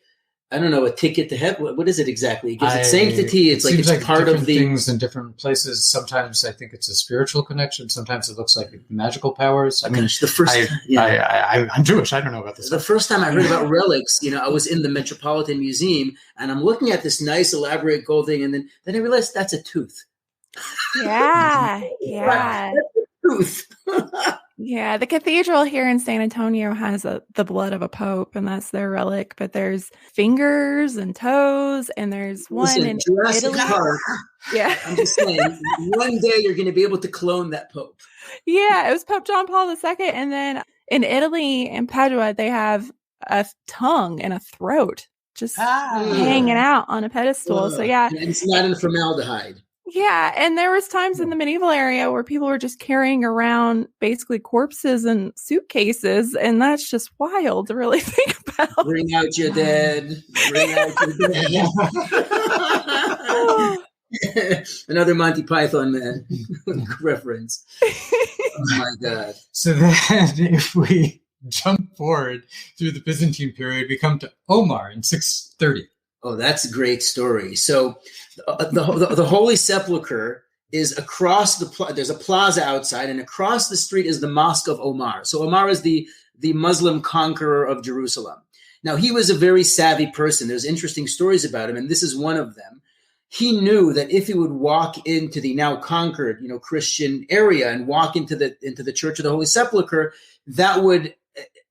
Speaker 2: I don't know, a ticket to heaven. What is it exactly? It gives it sanctity. It's like it's part of the
Speaker 3: things in different places. Sometimes I think it's a spiritual connection. Sometimes it looks like magical powers. I mean,
Speaker 2: the first
Speaker 3: I'm Jewish. I don't know about this.
Speaker 2: The first time I heard about relics, I was in the Metropolitan Museum and I'm looking at this nice elaborate gold thing, and then I realized that's a tooth.
Speaker 1: Yeah.
Speaker 2: That's a tooth.
Speaker 1: Yeah, the cathedral here in San Antonio has the blood of a pope, and that's their relic. But there's fingers and toes, and there's one in Italy.
Speaker 2: Park.
Speaker 1: Yeah,
Speaker 2: I'm just saying, one day you're going to be able to clone that pope.
Speaker 1: Yeah, it was Pope John Paul II, and then in Italy, in Padua, they have a tongue and a throat just hanging out on a pedestal. So yeah,
Speaker 2: and it's not in formaldehyde.
Speaker 1: Yeah, and there was times in the medieval area where people were just carrying around basically corpses and suitcases, and that's just wild to really think about.
Speaker 2: Bring out your dead. Bring out your dead. Another Monty Python man reference. Oh my God.
Speaker 3: So then if we jump forward through the Byzantine period, we come to Omar in 630.
Speaker 2: Oh, that's a great story. So the Holy Sepulchre is across there's a plaza outside, and across the street is the Mosque of Omar. So Omar is the Muslim conqueror of Jerusalem. Now, he was a very savvy person. There's interesting stories about him, and this is one of them. He knew that if he would walk into the now conquered, Christian area and walk into the Church of the Holy Sepulchre, that would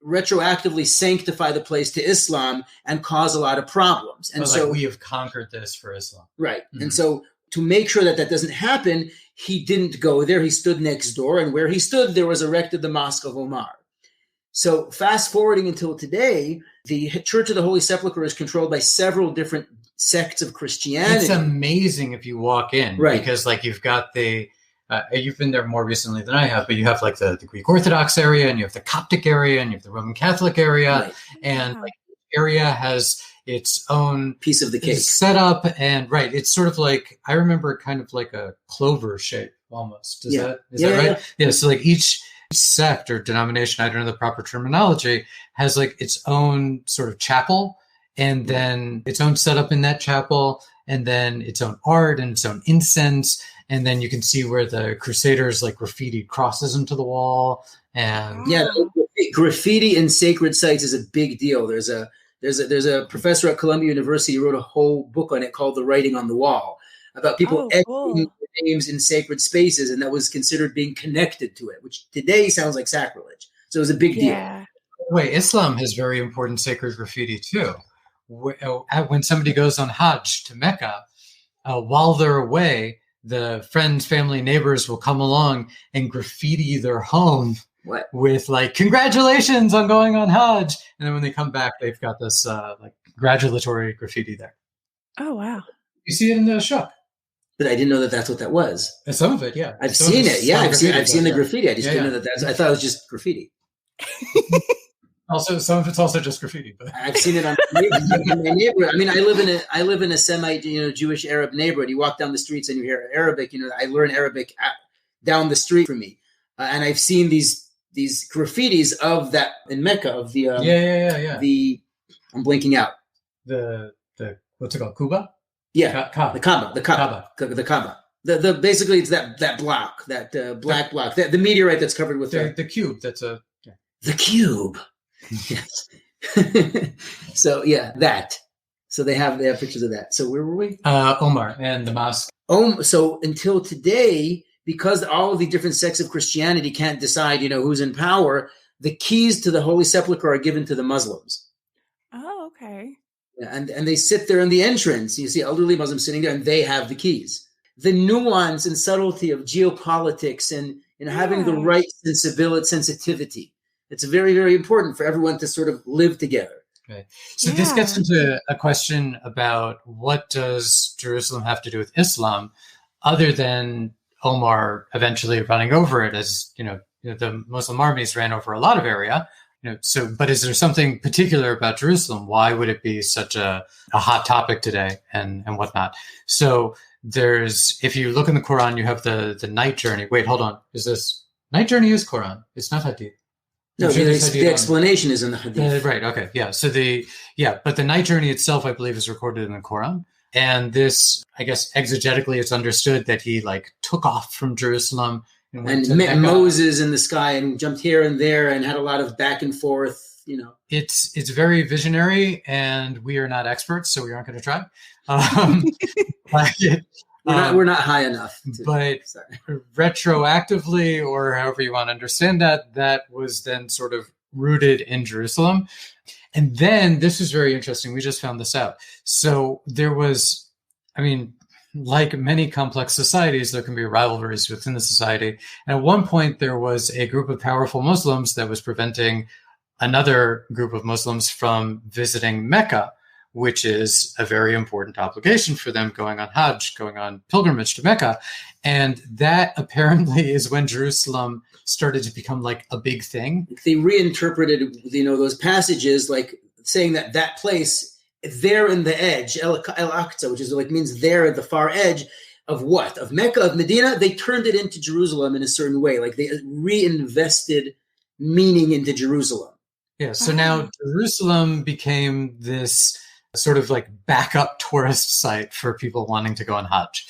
Speaker 2: retroactively sanctify the place to Islam and cause a lot of problems. And so
Speaker 3: we have conquered this for Islam.
Speaker 2: Right. Mm-hmm. And so to make sure that doesn't happen, he didn't go there. He stood next door, and where he stood, there was erected the Mosque of Omar. So fast forwarding until today, the Church of the Holy Sepulchre is controlled by several different sects of Christianity.
Speaker 3: It's amazing if you walk in, right? Because you've got you've been there more recently than I have, but you have the Greek Orthodox area, and you have the Coptic area, and you have the Roman Catholic area, right. And area has its own
Speaker 2: piece of the cake
Speaker 3: set up, and right, it's sort of I remember kind of like a clover shape almost. Is that right? Yeah. So each sect or denomination, I don't know the proper terminology, has like its own sort of chapel, and then its own setup in that chapel, and then its own art and its own incense. And then you can see where the Crusaders like graffiti crosses into the wall. And
Speaker 2: yeah, graffiti in sacred sites is a big deal. There's a professor at Columbia University who wrote a whole book on it called The Writing on the Wall, about people editing names in sacred spaces, and that was considered being connected to it, which today sounds like sacrilege. So it was a big deal.
Speaker 3: Wait, Islam has very important sacred graffiti too. When somebody goes on Hajj to Mecca, while they're away, the friends, family, neighbors will come along and graffiti their home with like, congratulations on going on Hajj. And then when they come back, they've got this like congratulatory graffiti there.
Speaker 1: Oh, wow.
Speaker 3: You see it in the shop.
Speaker 2: But I didn't know that that's what that was.
Speaker 3: And some of it, yeah.
Speaker 2: I've seen it. Yeah, I've seen the graffiti. I just didn't know that I thought it was just graffiti.
Speaker 3: Also, some of it's also just graffiti. But
Speaker 2: I've seen it on my neighborhood. I mean, I live in a Semite, Jewish Arab neighborhood. You walk down the streets and you hear Arabic. I learn Arabic down the street from me, and I've seen these graffitis of that in Mecca of the I'm blanking out.
Speaker 3: The what's it called? Kuba?
Speaker 2: Yeah,
Speaker 3: Kaaba.
Speaker 2: The Kaaba. The basically it's that block, that black block, the meteorite that's covered with
Speaker 3: the cube. That's the
Speaker 2: cube. Yes. So that. So they have pictures of that. So where were we?
Speaker 3: Omar and the mosque.
Speaker 2: So until today, because all of the different sects of Christianity can't decide, who's in power, the keys to the Holy Sepulchre are given to the Muslims.
Speaker 1: Oh, okay.
Speaker 2: And they sit there in the entrance. You see elderly Muslims sitting there, and they have the keys. The nuance and subtlety of geopolitics and having the right sensitivity. It's very, very important for everyone to sort of live together.
Speaker 3: Okay. So this gets into a question about what does Jerusalem have to do with Islam, other than Omar eventually running over it, as the Muslim armies ran over a lot of area. But is there something particular about Jerusalem? Why would it be such a hot topic today and whatnot? So if you look in the Quran, you have the night journey. Wait, hold on. Is this night journey is Quran? It's not Hadith.
Speaker 2: No, the explanation is in the Hadith.
Speaker 3: Right. Okay. Yeah. So but the night journey itself, I believe, is recorded in the Quran. And this, I guess, exegetically, it's understood that he like took off from Jerusalem and
Speaker 2: met Moses in the sky and jumped here and there and had a lot of back and forth.
Speaker 3: It's very visionary, and we are not experts, so we aren't going to try.
Speaker 2: We're not high enough.
Speaker 3: But retroactively, or however you want to understand that was then sort of rooted in Jerusalem. And then this is very interesting. We just found this out. So there was, like many complex societies, there can be rivalries within the society. And at one point, there was a group of powerful Muslims that was preventing another group of Muslims from visiting Mecca, which is a very important obligation for them, going on Hajj, going on pilgrimage to Mecca. And that apparently is when Jerusalem started to become like a big thing.
Speaker 2: They reinterpreted, those passages, like saying that place there in the edge, El-Aqsa, which is like means there at the far edge of what? Of Mecca, of Medina. They turned it into Jerusalem in a certain way. Like they reinvested meaning into Jerusalem.
Speaker 3: Yeah. So now Jerusalem became this sort of like backup tourist site for people wanting to go on Hajj.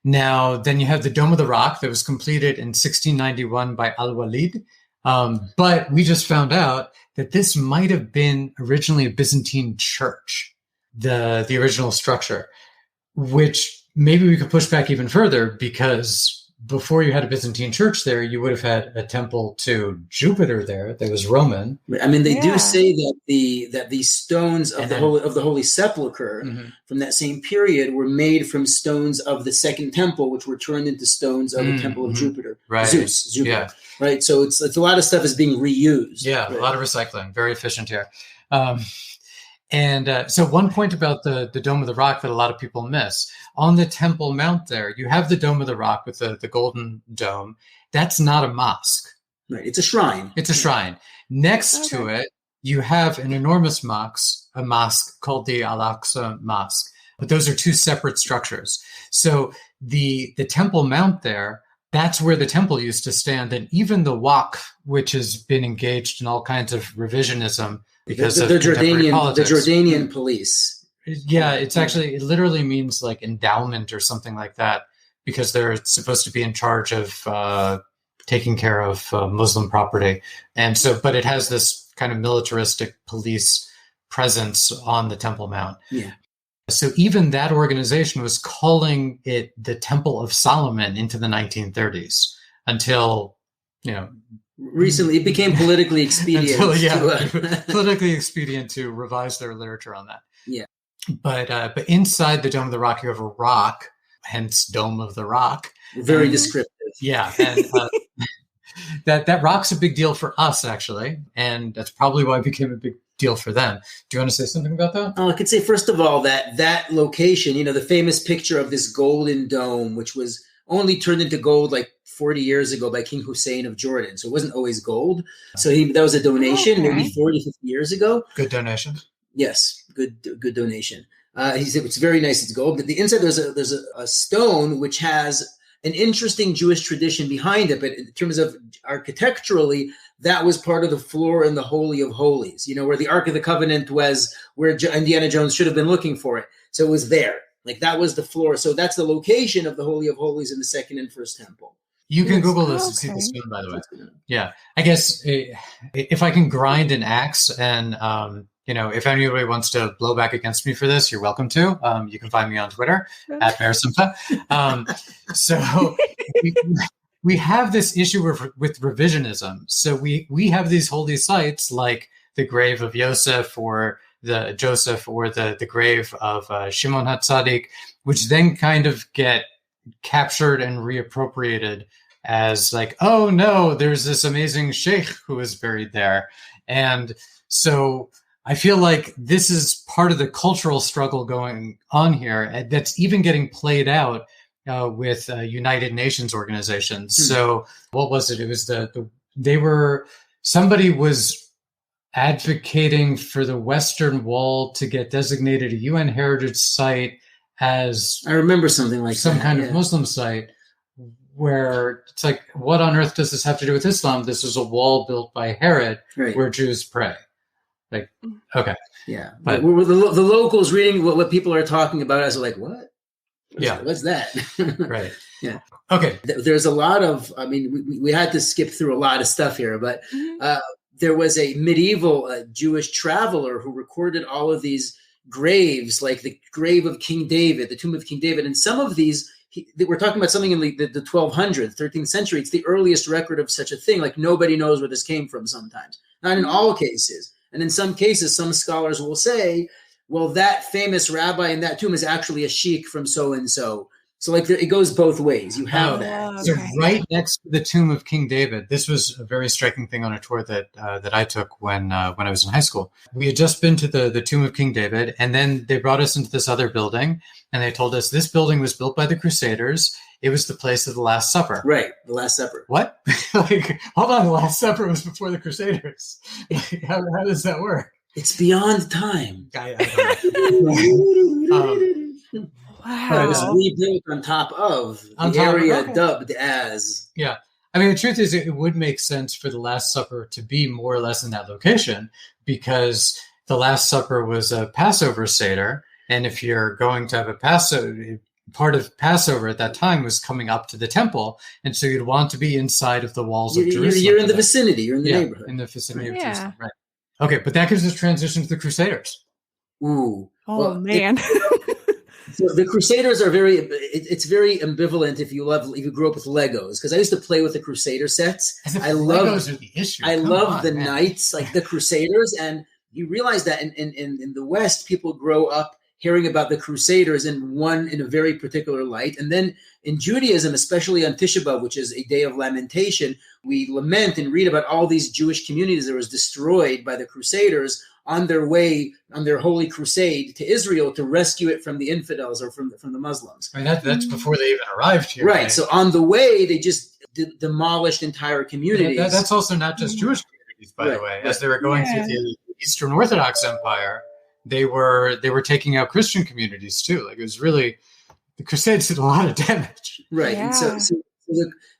Speaker 3: Now, then you have the Dome of the Rock that was completed in 1691 by Al-Walid. But we just found out that this might have been originally a Byzantine church, the original structure, which maybe we could push back even further, because before you had a Byzantine church there, you would have had a temple to Jupiter there that was Roman.
Speaker 2: They do say that the stones of the Holy Sepulchre from that same period were made from stones of the Second Temple, which were turned into stones of the Temple of Jupiter,
Speaker 3: right.
Speaker 2: Zeus, Jupiter.
Speaker 3: Yeah.
Speaker 2: Right. So it's a lot of stuff is being reused.
Speaker 3: Yeah,
Speaker 2: right?
Speaker 3: A lot of recycling. Very efficient here. So one point about the Dome of the Rock that a lot of people miss, on the Temple Mount there, you have the Dome of the Rock with the golden dome. That's not a mosque.
Speaker 2: Right. It's a shrine.
Speaker 3: It's a shrine. Next to it, you have an enormous a mosque called the Al-Aqsa Mosque. But those are two separate structures. So the Temple Mount there that's where the temple used to stand. And even the Waqf, which has been engaged in all kinds of revisionism because of contemporary politics.
Speaker 2: The Jordanian police.
Speaker 3: Yeah, it literally means like endowment or something like that, because they're supposed to be in charge of taking care of Muslim property. And so, but it has this kind of militaristic police presence on the Temple Mount.
Speaker 2: Yeah.
Speaker 3: So even that organization was calling it the Temple of Solomon into the 1930s until,
Speaker 2: recently it became politically expedient.
Speaker 3: Politically expedient to revise their literature on that.
Speaker 2: Yeah.
Speaker 3: But inside the Dome of the Rock, you have a rock, hence Dome of the Rock.
Speaker 2: Very descriptive.
Speaker 3: Yeah. And that rock's a big deal for us, actually. And that's probably why it became a big deal for them. Do you want to say something about that?
Speaker 2: Oh, I could say, first of all, that location, the famous picture of this golden dome, which was only turned into gold like 40 years ago by King Hussein of Jordan. So it wasn't always gold. So that was a donation maybe 40, 50 years ago.
Speaker 3: Good donation.
Speaker 2: Yes, good donation. He said it's very nice. It's gold. But the inside there's a stone which has an interesting Jewish tradition behind it. But in terms of architecturally, that was part of the floor in the Holy of Holies. Where the Ark of the Covenant was, where Indiana Jones should have been looking for it. So it was there. Like that was the floor. So that's the location of the Holy of Holies in the second and first temple.
Speaker 3: You can Google this and see the stone, by the way. Yeah, I guess if I can grind an axe and if anybody wants to blow back against me for this, you're welcome to. You can find me on Twitter at Marasimpa. So we have this issue with revisionism. So we have these holy sites like the grave of Joseph or the grave of Shimon HaTzadik, which then kind of get captured and reappropriated as like, oh no, there's this amazing sheikh who is buried there. And so I feel like this is part of the cultural struggle going on here that's even getting played out with United Nations organizations. So what was it? It was somebody was advocating for the Western Wall to get designated a UN heritage site as
Speaker 2: I remember something like
Speaker 3: some kind of Muslim site, where it's like, what on earth does this have to do with Islam? This was a wall built by Herod where Jews pray. Like, okay.
Speaker 2: Yeah. But the locals reading what people are talking about as like, what? What's that?
Speaker 3: Right.
Speaker 2: Yeah.
Speaker 3: Okay.
Speaker 2: There's a lot of, we had to skip through a lot of stuff here, but there was a medieval Jewish traveler who recorded all of these graves, like the grave of King David, the tomb of King David. And some of these, we're talking about something in the 1200s, 13th century. It's the earliest record of such a thing. Like nobody knows where this came from sometimes. Not in all cases. And in some cases, some scholars will say, well, that famous rabbi in that tomb is actually a sheikh from so-and-so. So like it goes both ways. You have that.
Speaker 3: So right next to the tomb of King David, this was a very striking thing on a tour that I took when I was in high school. We had just been to the tomb of King David, and then they brought us into this other building, and they told us this building was built by the Crusaders. It was the place of the Last Supper.
Speaker 2: Right, the Last Supper.
Speaker 3: What? Like, hold on, the Last Supper was before the Crusaders. How does that work?
Speaker 2: It's beyond time.
Speaker 3: I don't know.
Speaker 2: Wow. It was rebuilt on top of the area dubbed as.
Speaker 3: Yeah. I mean, the truth is it would make sense for the Last Supper to be more or less in that location, because the Last Supper was a Passover Seder. And if you're going to have a Passover, part of Passover at that time was coming up to the temple. And so you'd want to be inside of the walls of Jerusalem.
Speaker 2: You're in the vicinity. You're in the neighborhood.
Speaker 3: In the vicinity of Jerusalem. Right. Okay. But that gives us transition to the Crusaders.
Speaker 2: Ooh.
Speaker 1: Oh, man.
Speaker 2: So the Crusaders are it's very ambivalent if you grew up with Legos, because I used to play with the Crusader sets.
Speaker 3: Legos are the issue.
Speaker 2: I love the knights, like the Crusaders, and you realize that in the West, people grow up hearing about the Crusaders in a very particular light. And then in Judaism, especially on Tisha B'Av, which is a day of lamentation, we lament and read about all these Jewish communities that was destroyed by the Crusaders on their way, on their holy crusade to Israel to rescue it from the infidels or from the Muslims.
Speaker 3: I mean, that's before they even arrived here.
Speaker 2: Right. So on the way, they just demolished entire communities.
Speaker 3: That's also not just Jewish communities, by the way. As they were going through the Eastern Orthodox Empire, they were taking out Christian communities too. Like, it was really, the Crusades did a lot of damage.
Speaker 2: Right.
Speaker 1: Yeah.
Speaker 2: And so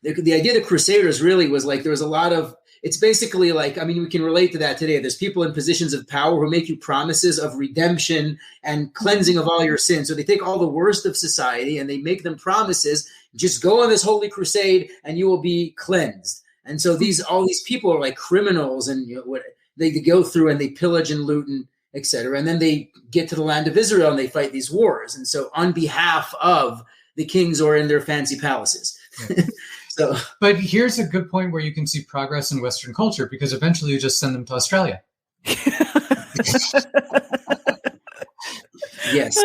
Speaker 2: The idea of the Crusaders really was like there was a lot of. It's basically like, I mean, we can relate to that today. There's people in positions of power who make you promises of redemption and cleansing of all your sins. So they take all the worst of society and they make them promises, just go on this holy crusade and you will be cleansed. And so all these people are like criminals, and what they go through and they pillage and loot and et cetera. And then they get to the land of Israel and they fight these wars. And so on behalf of the kings or in their fancy palaces. Yeah.
Speaker 3: But here's a good point where you can see progress in Western culture, because eventually you just send them to Australia.
Speaker 2: Yes.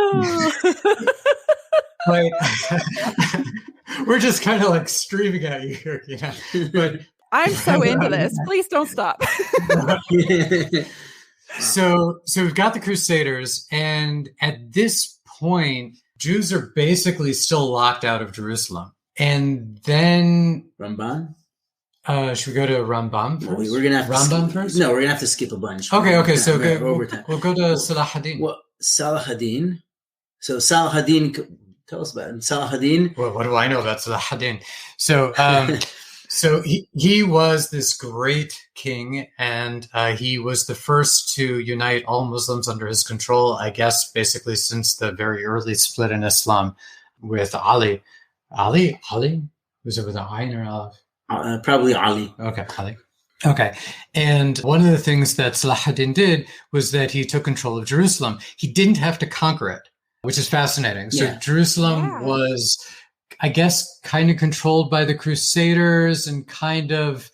Speaker 3: Like, we're just kind of like streaming at you here, But
Speaker 1: I'm so into this. Please don't stop.
Speaker 3: So we've got the Crusaders, and at this point, Jews are basically still locked out of Jerusalem. And then
Speaker 2: Ramban?
Speaker 3: Should we go to Rambam first?
Speaker 2: We're gonna have
Speaker 3: Rambam first?
Speaker 2: No, we're gonna have to skip a bunch.
Speaker 3: Okay. So we'll go to Salah ad-Din.
Speaker 2: Well, Salah ad-Din. So Salah ad-Din, tell us about him. Salah ad-Din.
Speaker 3: Well, what do I know about Salah ad-Din? So he was this great king, and he was the first to unite all Muslims under his control, I guess, basically since the very early split in Islam with Ali. Ali? Was it with an I or an Aleph?
Speaker 2: Probably Ali.
Speaker 3: Okay, Ali. Okay. And one of the things that Salah ad-Din did was that he took control of Jerusalem. He didn't have to conquer it, which is fascinating. So Jerusalem was, I guess, kind of controlled by the Crusaders and kind of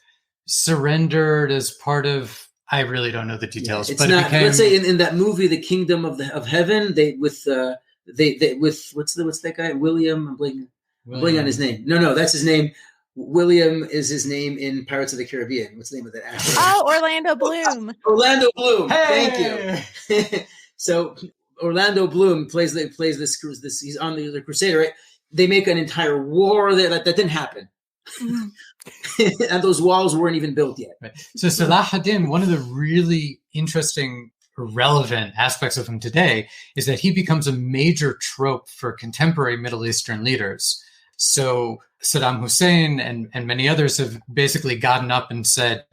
Speaker 3: surrendered as part of, I really don't know the details.
Speaker 2: It's but not, it became, let's say in that movie, The Kingdom of Heaven, they with what's that guy? William, I'm blanking on his name. No, that's his name. William is his name in Pirates of the Caribbean. What's the name of that actor?
Speaker 1: Oh, Orlando Bloom.
Speaker 2: Orlando Bloom.
Speaker 3: Hey!
Speaker 2: Thank you. So Orlando Bloom plays this. He's on the Crusader. Right? They make an entire war there that didn't happen, and those walls weren't even built yet.
Speaker 3: Right. So Salah ad-Din, one of the really interesting, relevant aspects of him today is that he becomes a major trope for contemporary Middle Eastern leaders. So Saddam Hussein and many others have basically gotten up and said,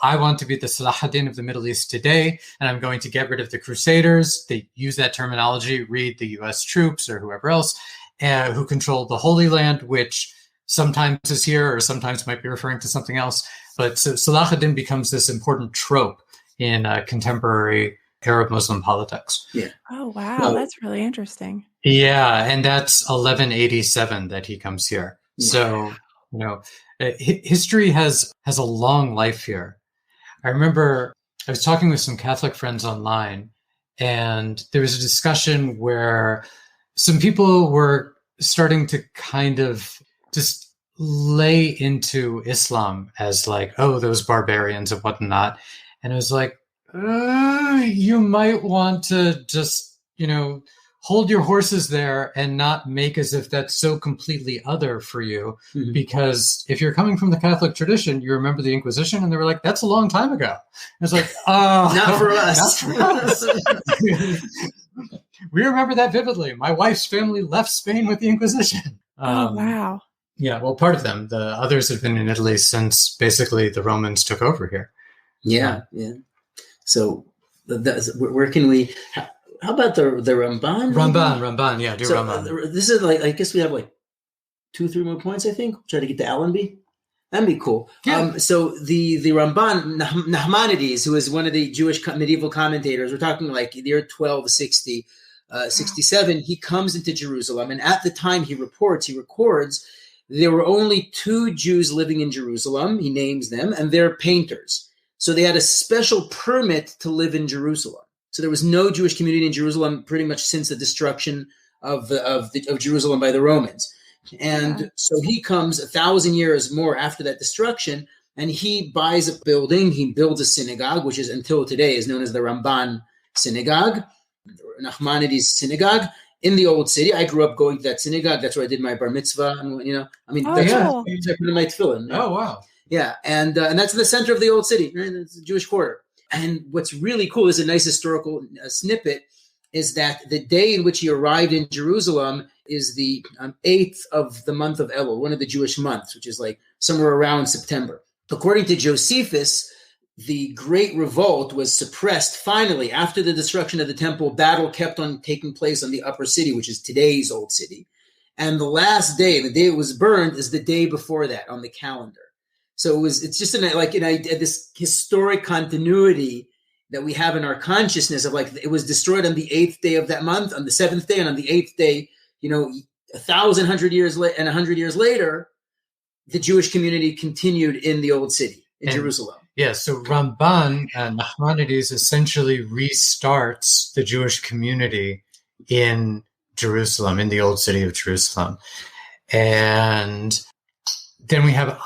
Speaker 3: I want to be the Salah ad-Din of the Middle East today, and I'm going to get rid of the Crusaders. They use that terminology, read the U.S. troops or whoever else, who control the Holy Land, which sometimes is here or sometimes might be referring to something else. But so Salah ad-Din becomes this important trope in contemporary Arab Muslim politics.
Speaker 2: Yeah.
Speaker 1: Oh, wow. That's really interesting.
Speaker 3: Yeah. And that's 1187 that he comes here. So, history has a long life here. I remember I was talking with some Catholic friends online, and there was a discussion where some people were starting to kind of just lay into Islam as like, oh, those barbarians and whatnot. And I was like, you might want to just, hold your horses there and not make as if that's so completely other for you. Mm-hmm. Because if you're coming from the Catholic tradition, you remember the Inquisition, and they were like, that's a long time ago. And it's like,
Speaker 2: not for us.
Speaker 3: Not for us. We remember that vividly. My wife's family left Spain with the Inquisition.
Speaker 1: Oh, wow.
Speaker 3: Yeah, well, part of them. The others have been in Italy since basically the Romans took over here.
Speaker 2: Yeah. So where can we... How about the Ramban?
Speaker 3: Ramban, yeah, Ramban.
Speaker 2: This is like, I guess we have like 2-3 more points, I think. Try to get to Allenby. That'd be cool. Yeah. So the Ramban, Nachmanides, who is one of the Jewish medieval commentators, we're talking like the year 1260, 67, he comes into Jerusalem. And at the time he records, there were only 2 Jews living in Jerusalem. He names them, and they're painters. So they had a special permit to live in Jerusalem. So there was no Jewish community in Jerusalem pretty much since the destruction of Jerusalem by the Romans. And so he comes 1,000 years more after that destruction, and he buys a building. He builds a synagogue, which is until today is known as the Ramban Synagogue, Nachmanides Synagogue in the Old City. I grew up going to that synagogue. That's where I did my bar mitzvah. And, that's where I put my tefillin.
Speaker 3: Oh, wow.
Speaker 2: Yeah, and that's the center of the Old City. Right? It's the Jewish quarter. And what's really cool is a nice historical snippet is that the day in which he arrived in Jerusalem, is the 8th of the month of Elul, one of the Jewish months, which is like somewhere around September. According to Josephus, the Great Revolt was suppressed finally after the destruction of the temple. Battle kept on taking place on the upper city, which is today's Old City. And the last day, the day it was burned, is the day before that on the calendar. So it's just this historic continuity that we have in our consciousness of like, it was destroyed on the 8th day of that month, on the 7th day, and on the 8th day, 100 years later, the Jewish community continued in the Old City, in Jerusalem.
Speaker 3: Yeah, so Ramban and Nachmanides essentially restarts the Jewish community in Jerusalem, in the Old City of Jerusalem. And then we have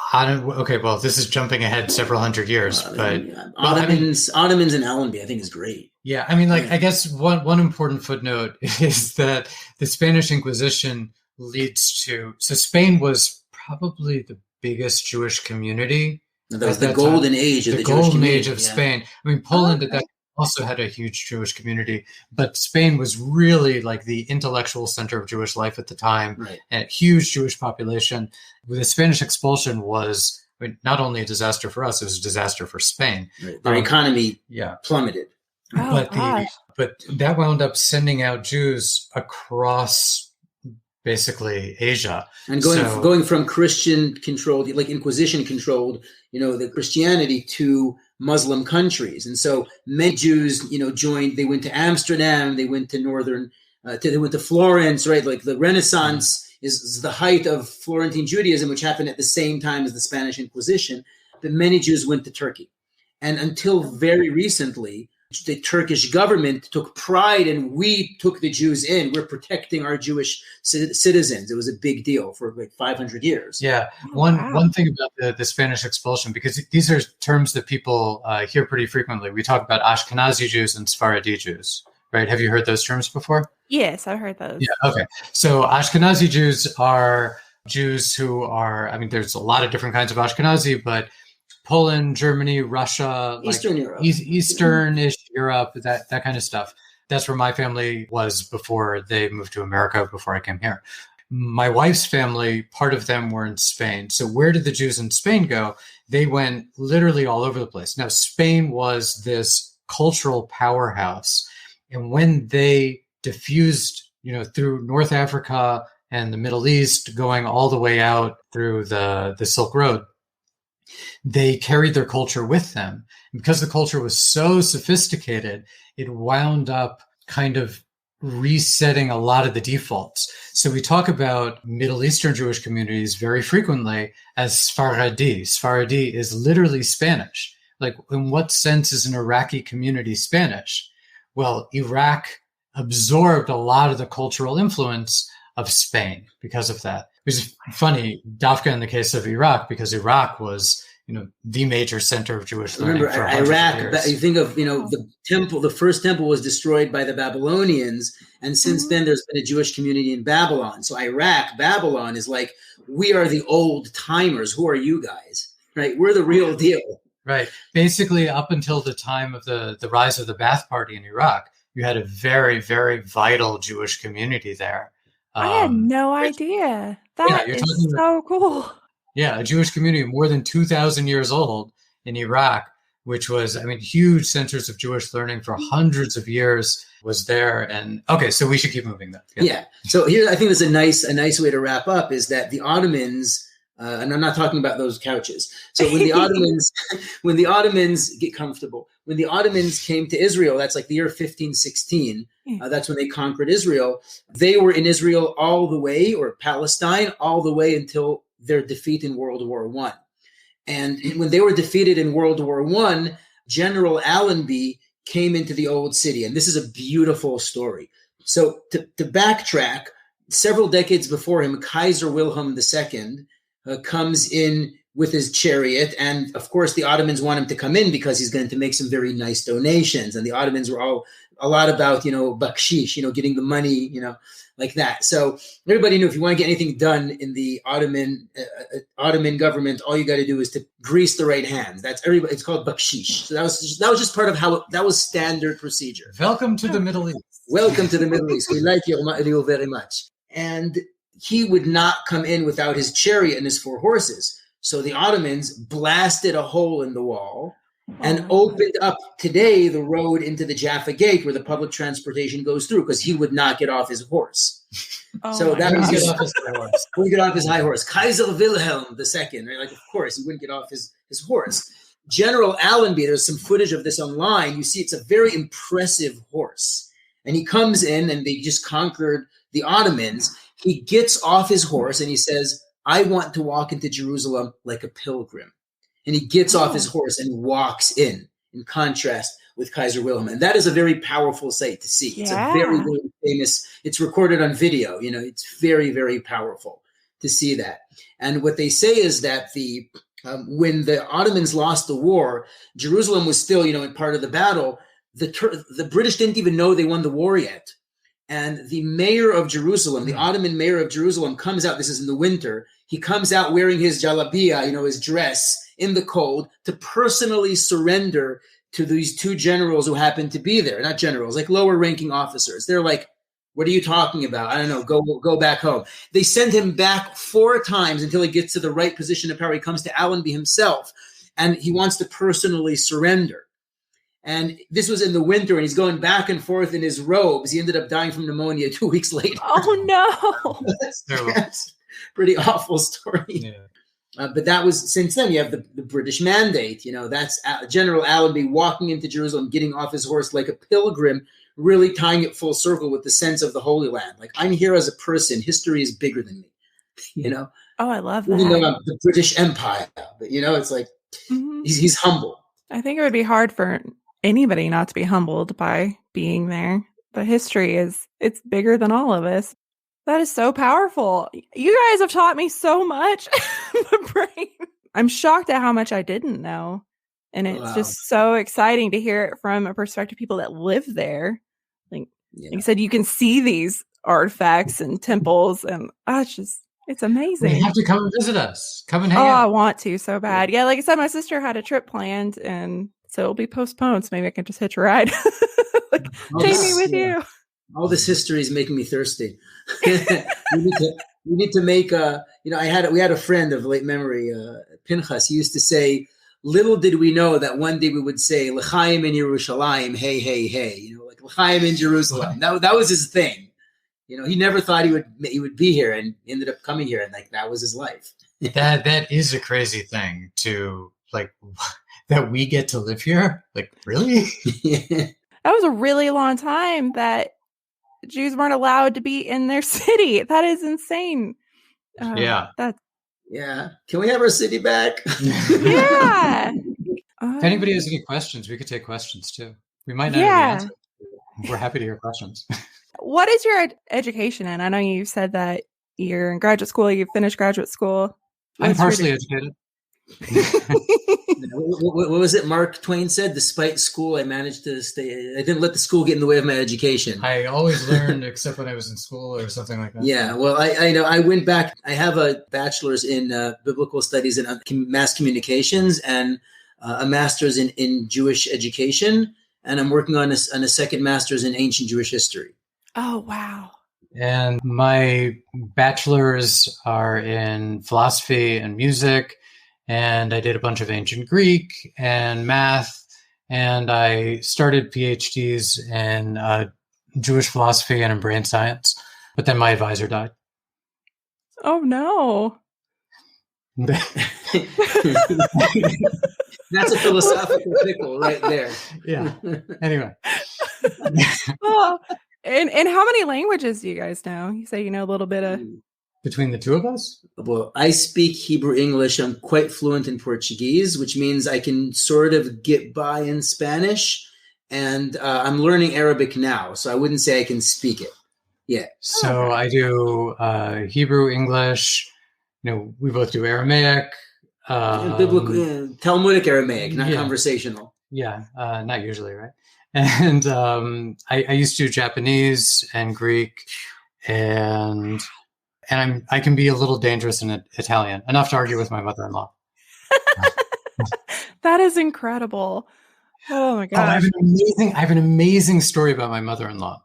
Speaker 3: this is jumping ahead several hundred years, but
Speaker 2: Ottomans and Allenby, I think, is great.
Speaker 3: Yeah, I mean, I guess one important footnote is that the Spanish Inquisition leads to. So Spain was probably the biggest Jewish community.
Speaker 2: That was the golden age of the Jewish community.
Speaker 3: The golden age of Spain. I mean, Poland at that also had a huge Jewish community, but Spain was really like the intellectual center of Jewish life at the time,
Speaker 2: right.
Speaker 3: And a huge Jewish population. The Spanish expulsion was not only a disaster for us, it was a disaster for Spain.
Speaker 2: Right. Their economy plummeted.
Speaker 3: But that wound up sending out Jews across basically Asia.
Speaker 2: And going from Christian controlled, like Inquisition controlled, the Christianity to Muslim countries. And so many Jews, joined, they went to Amsterdam, they went to they went to Florence, right? Like the Renaissance is the height of Florentine Judaism, which happened at the same time as the Spanish Inquisition. But many Jews went to Turkey. And until very recently, the Turkish government took pride and we took the Jews in. We're protecting our Jewish citizens. It was a big deal for like 500 years.
Speaker 3: Yeah. One thing about the Spanish expulsion, because these are terms that people hear pretty frequently. We talk about Ashkenazi Jews and Sephardi Jews, right? Have you heard those terms before?
Speaker 1: Yes, I've heard those.
Speaker 3: Yeah. Okay. So Ashkenazi Jews are Jews who are, I mean, there's a lot of different kinds of Ashkenazi, but Poland, Germany, Russia,
Speaker 2: Eastern Europe,
Speaker 3: Eastern-ish Europe, that kind of stuff. That's where my family was before they moved to America, before I came here. My wife's family, part of them were in Spain. So where did the Jews in Spain go? They went literally all over the place. Now, Spain was this cultural powerhouse. And when they diffused, through North Africa and the Middle East, going all the way out through the Silk Road, they carried their culture with them. And because the culture was so sophisticated, it wound up kind of resetting a lot of the defaults. So we talk about Middle Eastern Jewish communities very frequently as Sephardi. Sephardi is literally Spanish. Like, in what sense is an Iraqi community Spanish? Well, Iraq absorbed a lot of the cultural influence of Spain because of that. It was funny, Dafka in the case of Iraq, because Iraq was, the major center of Jewish learning.
Speaker 2: Remember,
Speaker 3: for
Speaker 2: Iraq,
Speaker 3: years.
Speaker 2: You think of, the first temple was destroyed by the Babylonians. And since then, there's been a Jewish community in Babylon. So Iraq, Babylon is like, we are the old timers. Who are you guys? Right? We're the real deal.
Speaker 3: Right. Basically, up until the time of the rise of the Ba'ath Party in Iraq, you had a very, very vital Jewish community there.
Speaker 1: I had no idea. That is so cool.
Speaker 3: Yeah, a Jewish community more than 2,000 years old in Iraq, which was, huge centers of Jewish learning for hundreds of years was there. And okay, so we should keep moving then.
Speaker 2: Yeah. So here, I think there's a nice way to wrap up is that the Ottomans, and I'm not talking about those couches. So when the Ottomans get comfortable, when the Ottomans came to Israel, that's like the year 1516. That's when they conquered Israel. They were in Israel all the way, or Palestine, all the way until their defeat in World War I. And when they were defeated in World War I, General Allenby came into the Old City. And this is a beautiful story. So to backtrack, several decades before him, Kaiser Wilhelm II comes in with his chariot. And of course, the Ottomans want him to come in because he's going to make some very nice donations. And the Ottomans were all a lot about, bakshish, getting the money, like that. So everybody knew if you want to get anything done in the Ottoman government, all you got to do is to grease the right hands. That's everybody. It's called bakshish. So that was just part of how that was standard procedure.
Speaker 3: Welcome to the Middle East.
Speaker 2: Welcome to the Middle East. We like you very much. and he would not come in without his chariot and his 4 horses. So the Ottomans blasted a hole in the wall and opened up today the road into the Jaffa Gate where the public transportation goes through, because he would not get off his horse. So that was
Speaker 3: get off his high horse.
Speaker 2: Wouldn't get off his high horse. Kaiser Wilhelm II, right? Like, of course, he wouldn't get off his horse. General Allenby, there's some footage of this online. You see, it's a very impressive horse. And he comes in, and they just conquered the Ottomans. He gets off his horse, and he says, I want to walk into Jerusalem like a pilgrim. And he gets off his horse and walks in contrast with Kaiser Wilhelm. And that is a very powerful sight to see. It's a very, very famous, it's recorded on video. You know, it's very, very powerful to see that. And what they say is that when the Ottomans lost the war, Jerusalem was still, in part of the battle. The British didn't even know they won the war yet. And the mayor of Jerusalem, the Ottoman mayor of Jerusalem, comes out. This is in the winter. He comes out wearing his jalabiya, his dress in the cold, to personally surrender to these 2 generals who happened to be there. Not generals, like lower ranking officers. They're like, what are you talking about? I don't know. Go back home. They send him back 4 times until he gets to the right position of power. He comes to Allenby himself, and he wants to personally surrender. And this was in the winter, and he's going back and forth in his robes. He ended up dying from pneumonia 2 weeks later.
Speaker 1: Oh, no.
Speaker 2: That's pretty awful story. Yeah. But that was, since then, you have the British Mandate. That's General Allenby walking into Jerusalem, getting off his horse like a pilgrim, really tying it full circle with the sense of the Holy Land. Like, I'm here as a person. History is bigger than me, Oh,
Speaker 1: I love that.
Speaker 2: Even though I'm the British Empire. But, it's like, he's humble.
Speaker 1: I think it would be hard for anybody not to be humbled by being there. The history it's bigger than all of us. That is so powerful. You guys have taught me so much. My brain. I'm shocked at how much I didn't know. And it's just so exciting to hear it from a perspective of people that live there. Like you said, you can see these artifacts and temples, and it's amazing.
Speaker 3: You have to come and visit us. Come and hang out.
Speaker 1: I want to so bad. Yeah, like I said, my sister had a trip planned, and so it'll be postponed. So maybe I can just hitch a ride. Take me with you.
Speaker 2: All this history is making me thirsty. we need to make we had a friend of late memory, Pinchas. He used to say, little did we know that one day we would say, L'chaim in Yerushalayim, hey, hey, hey, like L'chaim in Jerusalem. That was his thing. He never thought he would be here, and ended up coming here, and like that was his life.
Speaker 3: That is a crazy thing to like, that we get to live here. Like, really?
Speaker 1: That was a really long time that Jews weren't allowed to be in their city. That is insane.
Speaker 2: Yeah. Can we have our city back?
Speaker 1: Yeah.
Speaker 3: If anybody has any questions, we could take questions too. We might not know the answer. We're happy to hear questions.
Speaker 1: What is your education in? I know you said that you're in graduate school. You finished graduate school.
Speaker 3: I'm partially educated.
Speaker 2: What was it Mark Twain said? Despite school, I managed to stay. I didn't let the school get in the way of my education.
Speaker 3: I always learned except when I was in school or something like that.
Speaker 2: Yeah, well, I know I went back. I have a bachelor's in biblical studies and mass communications, and a master's in Jewish education, and I'm working on a second master's in ancient Jewish history.
Speaker 1: Oh, wow.
Speaker 3: And my bachelors are in philosophy and music. And I did a bunch of ancient Greek and math, and I started PhDs in Jewish philosophy and in brain science. But then my advisor died.
Speaker 1: Oh, no.
Speaker 2: That's a philosophical pickle right there.
Speaker 3: Yeah. Anyway.
Speaker 1: And how many languages do you guys know? You say you know a little bit of...
Speaker 3: Between the two of us?
Speaker 2: Well, I speak Hebrew, English. I'm quite fluent in Portuguese, which means I can sort of get by in Spanish. And I'm learning Arabic now, so I wouldn't say I can speak it yet.
Speaker 3: So I do Hebrew, English. We both do Aramaic.
Speaker 2: Biblical, Talmudic Aramaic, not conversational.
Speaker 3: Yeah, not usually, right? And I used to do Japanese and Greek, and I can be a little dangerous in Italian, enough to argue with my mother-in-law.
Speaker 1: That is incredible. Oh my gosh.
Speaker 3: I have an amazing story about my mother-in-law.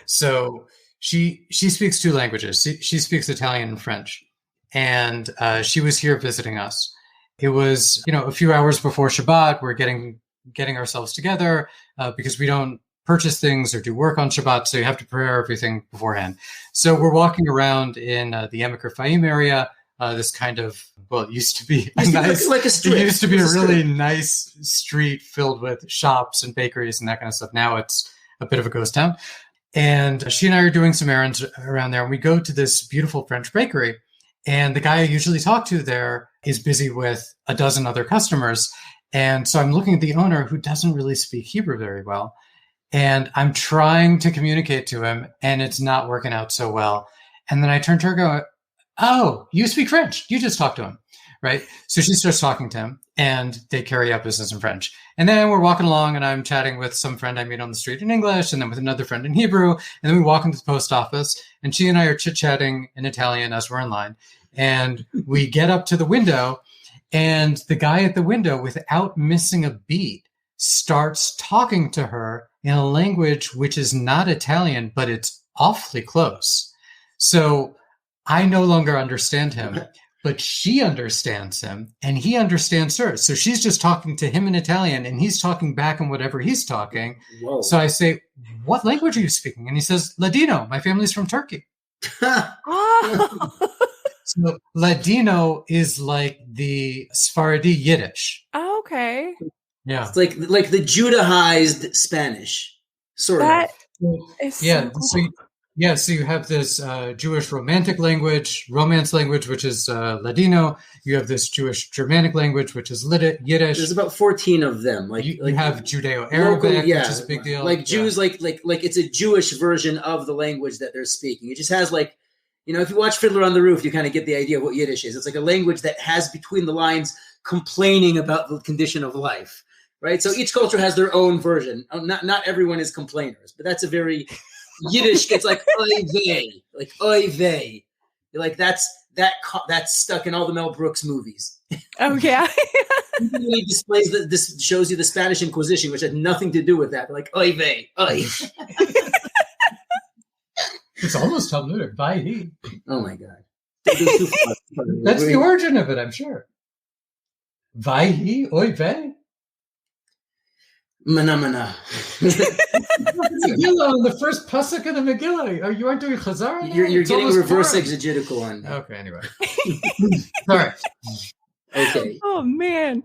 Speaker 3: So she speaks two languages. She speaks Italian and French, and she was here visiting us. It was, a few hours before Shabbat. We're getting ourselves together because we don't purchase things or do work on Shabbat, so you have to prepare everything beforehand. So we're walking around in the Emek Faim area. This kind of, it used to be a nice, like a street. It used to be a really nice street filled with shops and bakeries and that kind of stuff. Now it's a bit of a ghost town. And she and I are doing some errands around there. And we go to this beautiful French bakery. And the guy I usually talk to there is busy with a dozen other customers. And so I'm looking at the owner who doesn't really speak Hebrew very well. And I'm trying to communicate to him, and it's not working out so well. And then I turn to her and go, "Oh, you speak French. You just talk to him." Right? So she starts talking to him, and they carry out business in French. And then we're walking along, and I'm chatting with some friend I meet on the street in English, and then with another friend in Hebrew. And then we walk into the post office, and she and I are chit-chatting in Italian as we're in line. And we get up to the window, and the guy at the window, without missing a beat, starts talking to her in a language which is not Italian, but it's awfully close. So I no longer understand him, but she understands him and he understands her. So she's just talking to him in Italian and he's talking back in whatever he's talking. Whoa. So I say, "What language are you speaking?" And he says, "Ladino. My family's from Turkey." So Ladino is like the Sephardi Yiddish.
Speaker 1: Oh, okay.
Speaker 3: Yeah.
Speaker 2: It's like the Judaized Spanish, sort of.
Speaker 3: Yeah. So you have this Jewish Romantic language, Romance language, which is Ladino. You have this Jewish Germanic language, which is Yiddish.
Speaker 2: There's about 14 of them.
Speaker 3: You have Judeo-Arabic, which is a big deal.
Speaker 2: Like Jews, like it's a Jewish version of the language that they're speaking. It just has if you watch Fiddler on the Roof, you kind of get the idea of what Yiddish is. It's like a language that has between the lines complaining about the condition of life, right? So each culture has their own version. Not everyone is complainers, but that's a very Yiddish. It's like oy vey, like oy vey. Like that's stuck in all the Mel Brooks movies.
Speaker 1: Oh yeah.
Speaker 2: He displays this shows you the Spanish Inquisition, which had nothing to do with that. They're like oy vey, oy.
Speaker 3: It's almost Talmudic. Vayhi.
Speaker 2: Oh my God.
Speaker 3: That's the origin of it, I'm sure. Vayhi, oy vey.
Speaker 2: Mana.
Speaker 3: Megillah, the first pasuk of the Megillah. You aren't doing Chazar?
Speaker 2: You're getting reverse exegetical on.
Speaker 3: Okay, anyway. All right.
Speaker 2: Okay.
Speaker 1: Oh man.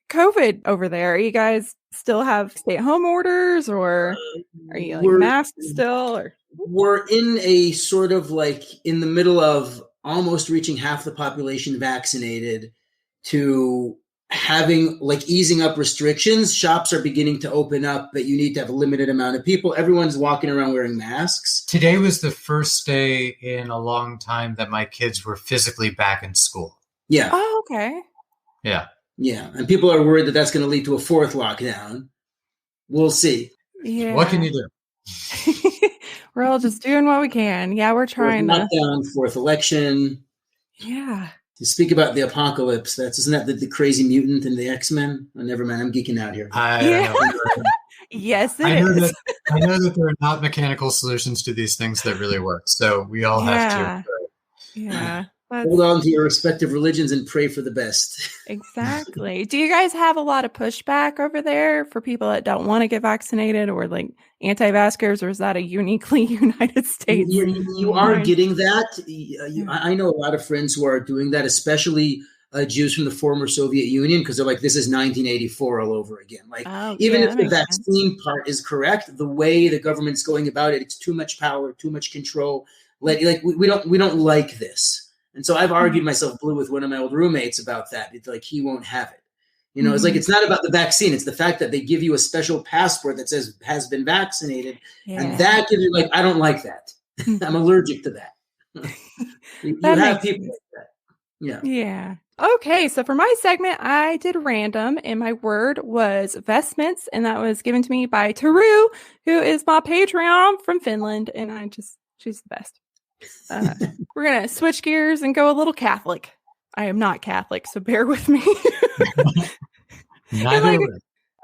Speaker 1: COVID over there. You guys still have stay-at-home orders, or are you masked still? Or
Speaker 2: we're in a sort of in the middle of almost reaching half the population vaccinated to having easing up restrictions. Shops are beginning to open up, but you need to have a limited amount of people. Everyone's walking around wearing masks.
Speaker 3: Today was the first day in a long time that my kids were physically back in school.
Speaker 2: Yeah.
Speaker 1: Oh, okay.
Speaker 3: Yeah.
Speaker 2: Yeah. And people are worried that that's going to lead to a fourth lockdown. We'll see.
Speaker 1: Yeah.
Speaker 3: What can you do?
Speaker 1: We're all just doing what we can. Yeah, we're trying to.
Speaker 2: Lockdown, fourth election.
Speaker 1: Yeah.
Speaker 2: To speak about the apocalypse, isn't that the crazy mutant in the X-Men? Oh, never mind, I'm geeking out here.
Speaker 3: I don't know.
Speaker 1: Yes,
Speaker 3: I know that there are not mechanical solutions to these things that really work. So we all have to.
Speaker 1: Yeah.
Speaker 2: Hold on to your respective religions and pray for the best.
Speaker 1: Exactly. Do you guys have a lot of pushback over there for people that don't want to get vaccinated or anti-vaxxers, or is that a uniquely United States?
Speaker 2: You are getting that. I know a lot of friends who are doing that, especially Jews from the former Soviet Union, because they're like, this is 1984 all over again. Even if the vaccine part is correct, the way the government's going about it, it's too much power, too much control. We don't like this. And so I've argued myself blue with one of my old roommates about that. It's like, he won't have it. It's it's not about the vaccine. It's the fact that they give you a special passport that says has been vaccinated. Yeah. And that gives you I don't like that. I'm allergic to that. You have people like that. Yeah.
Speaker 1: Yeah. Okay. So for my segment, I did random and my word was vestments. And that was given to me by Taru, who is my Patreon from Finland. And she's the best. We're going to switch gears and go a little Catholic. I am not Catholic, so bear with me.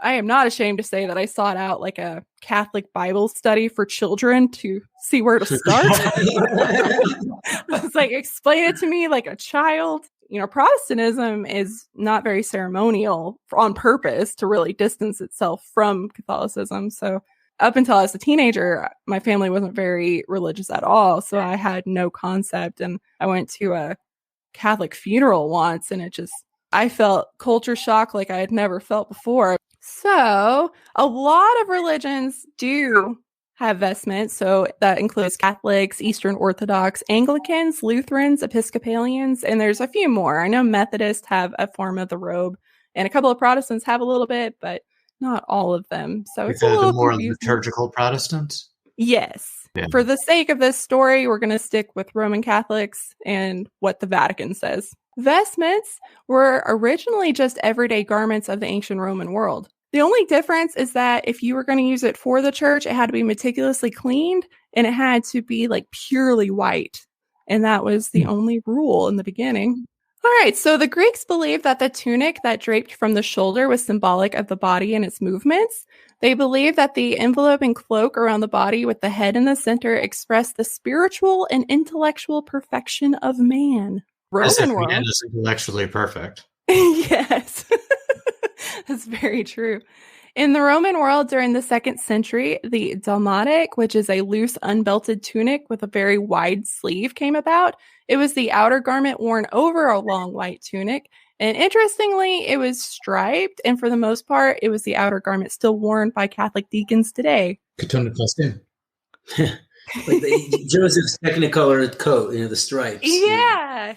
Speaker 1: I am not ashamed to say that I sought out like a Catholic Bible study for children to see where to start. I was like, explain it to me like a child. You know, Protestantism is not very ceremonial on purpose to really distance itself from Catholicism. So up until I was a teenager, my family wasn't very religious at all. So I had no concept. And I went to a Catholic funeral once, and I felt culture shock like I had never felt before. So a lot of religions do have vestments. So that includes Catholics, Eastern Orthodox, Anglicans, Lutherans, Episcopalians, and there's a few more. I know Methodists have a form of the robe, and a couple of Protestants have a little bit, but not all of them. So it's a little
Speaker 3: more
Speaker 1: confusing.
Speaker 3: liturgical Protestants?
Speaker 1: Yes. Yeah. For the sake of this story, we're going to stick with Roman Catholics and what the Vatican says. Vestments were originally just everyday garments of the ancient Roman world. The only difference is that if you were going to use it for the church, it had to be meticulously cleaned and it had to be like purely white. And that was the only rule in the beginning. All right, so the Greeks believed that the tunic that draped from the shoulder was symbolic of the body and its movements. They believed that the envelope and cloak around the body with the head in the center expressed the spiritual and intellectual perfection of man.
Speaker 3: Roman world is intellectually perfect.
Speaker 1: Yes, that's very true. In the Roman world during the 2nd century, the dalmatic, which is a loose unbelted tunic with a very wide sleeve, came about. It was the outer garment worn over a long white tunic. And interestingly, it was striped. And for the most part, it was the outer garment still worn by Catholic deacons today.
Speaker 3: Katona costume.
Speaker 2: Like Joseph's Technicolor coat, the stripes.
Speaker 1: Yeah.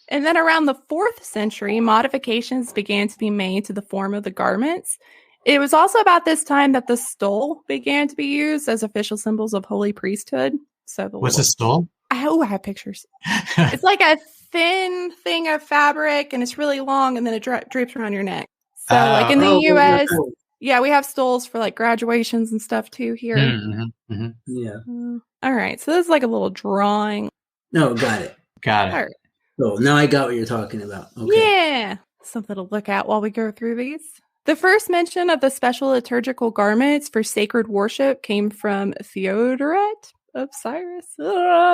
Speaker 1: And then around the 4th century, modifications began to be made to the form of the garments. It was also about this time that the stole began to be used as official symbols of holy priesthood. So
Speaker 3: what's a stole?
Speaker 1: I have pictures. It's like a thin thing of fabric, and it's really long, and then it drapes around your neck. So like in the U.S., yeah, we have stoles for like graduations and stuff too here.
Speaker 2: Mm-hmm. Mm-hmm. Yeah.
Speaker 1: All right. So this is like a little drawing.
Speaker 2: No, got it.
Speaker 3: Got it.
Speaker 1: All right.
Speaker 2: Oh, now I got what you're talking about. Okay.
Speaker 1: Yeah. Something to look at while we go through these. The first mention of the special liturgical garments for sacred worship came from Theodoret of Cyrus.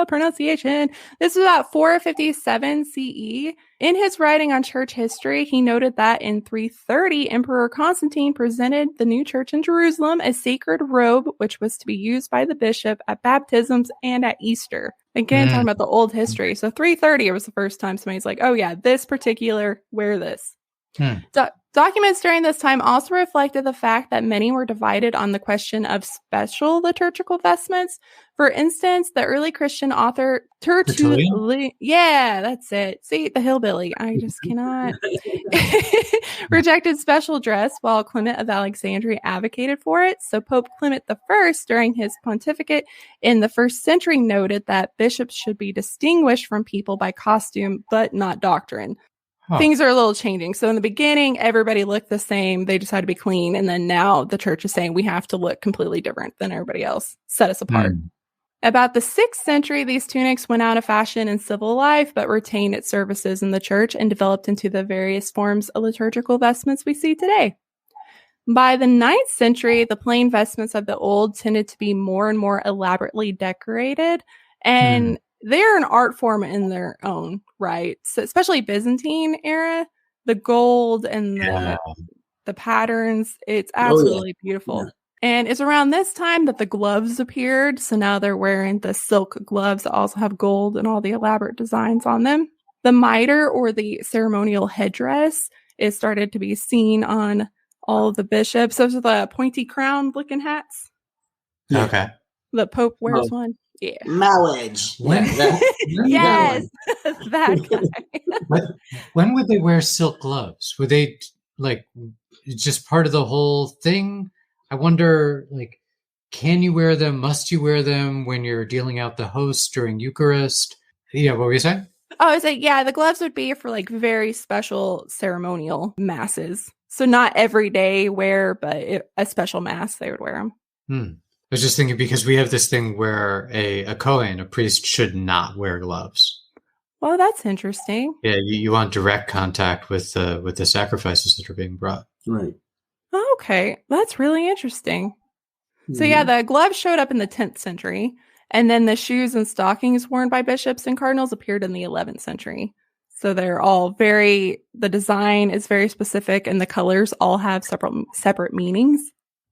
Speaker 1: Pronunciation. This is about 457 CE. In his writing on church history, he noted that in 330, Emperor Constantine presented the new church in Jerusalem a sacred robe, which was to be used by the bishop at baptisms and at Easter. Again, talking about the old history. So 330 was the first time somebody's like, oh yeah, this particular, wear this. Documents during this time also reflected the fact that many were divided on the question of special liturgical vestments. For instance, the early Christian author Tertullian, yeah, that's it. See, the hillbilly, I just cannot. Rejected special dress, while Clement of Alexandria advocated for it. So Pope Clement I, during his pontificate in the 1st century, noted that bishops should be distinguished from people by costume, but not doctrine. Things are a little changing. So in the beginning, everybody looked the same. They just had to be clean. And then now the church is saying we have to look completely different than everybody else. Set us apart. About the 6th century, these tunics went out of fashion in civil life, but retained its services in the church and developed into the various forms of liturgical vestments we see today. By the 9th century, the plain vestments of the old tended to be more and more elaborately decorated. And they're an art form in their own right. So especially Byzantine era, the gold and the patterns, it's absolutely beautiful. Yeah. And it's around this time that the gloves appeared. So now they're wearing the silk gloves that also have gold and all the elaborate designs on them. The mitre, or the ceremonial headdress, is started to be seen on all of the bishops. Those are the pointy crown looking hats.
Speaker 3: Okay.
Speaker 1: The Pope wears one. Yeah.
Speaker 2: Marriage.
Speaker 1: Yes. That guy.
Speaker 3: When would they wear silk gloves? Would they just part of the whole thing? I wonder, can you wear them? Must you wear them when you're dealing out the host during Eucharist? Yeah, what were you saying?
Speaker 1: Oh, I was like, the gloves would be for very special ceremonial masses. So not everyday wear, but a special mass, they would wear them.
Speaker 3: I was just thinking, because we have this thing where a Kohen, a priest, should not wear gloves.
Speaker 1: Well, that's interesting.
Speaker 3: Yeah, you want direct contact with the sacrifices that are being brought.
Speaker 2: Right.
Speaker 1: Okay, that's really interesting. So yeah, the gloves showed up in the 10th century, and then the shoes and stockings worn by bishops and cardinals appeared in the 11th century. So they're all the design is very specific, and the colors all have separate meanings.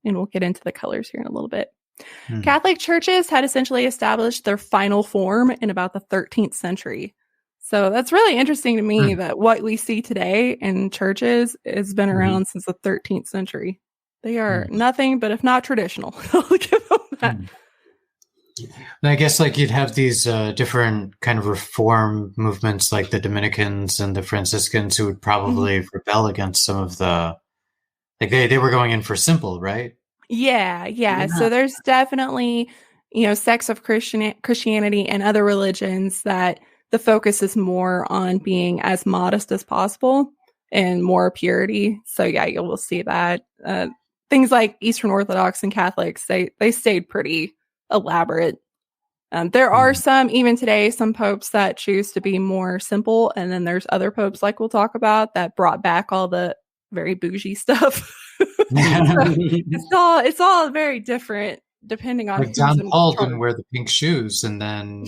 Speaker 1: And we'll get into the colors here in a little bit. Catholic churches had essentially established their final form in about the 13th century. So that's really interesting to me that what we see today in churches has been around since the 13th century. They are nothing but if not traditional. I'll give them that.
Speaker 3: And I guess like you'd have these different kind of reform movements like the Dominicans and the Franciscans who would probably rebel against some of the, like they were going in for simple, right?
Speaker 1: Yeah. So there's definitely, sects of Christianity and other religions that the focus is more on being as modest as possible and more purity. So yeah, you will see that. Things like Eastern Orthodox and Catholics, they stayed pretty elaborate. There are some, even today, some popes that choose to be more simple. And then there's other popes, like we'll talk about, that brought back all the very bougie stuff. It's all very different depending on
Speaker 3: like John Paul didn't wear the pink shoes, and then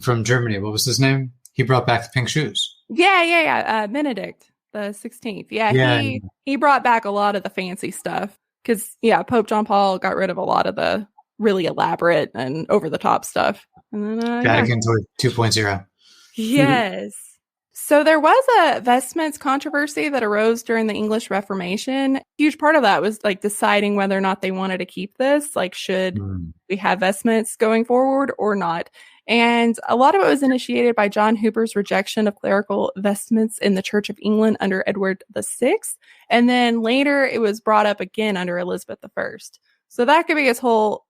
Speaker 3: from Germany, what was his name? He brought back the pink shoes.
Speaker 1: Benedict the 16th. He brought back a lot of the fancy stuff because Pope John Paul got rid of a lot of the really elaborate and over the top stuff. And then
Speaker 3: Vatican 2.0.
Speaker 1: Yes. So there was a vestments controversy that arose during the English Reformation. A huge part of that was like deciding whether or not they wanted to keep this. Like, should we have vestments going forward or not? And a lot of it was initiated by John Hooper's rejection of clerical vestments in the Church of England under Edward VI. And then later it was brought up again under Elizabeth I. So that could be his whole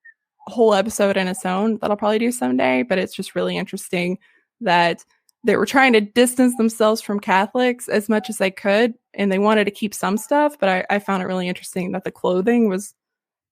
Speaker 1: episode in its own that I'll probably do someday. But it's just really interesting that they were trying to distance themselves from Catholics as much as they could, and they wanted to keep some stuff. But I found it really interesting that the clothing was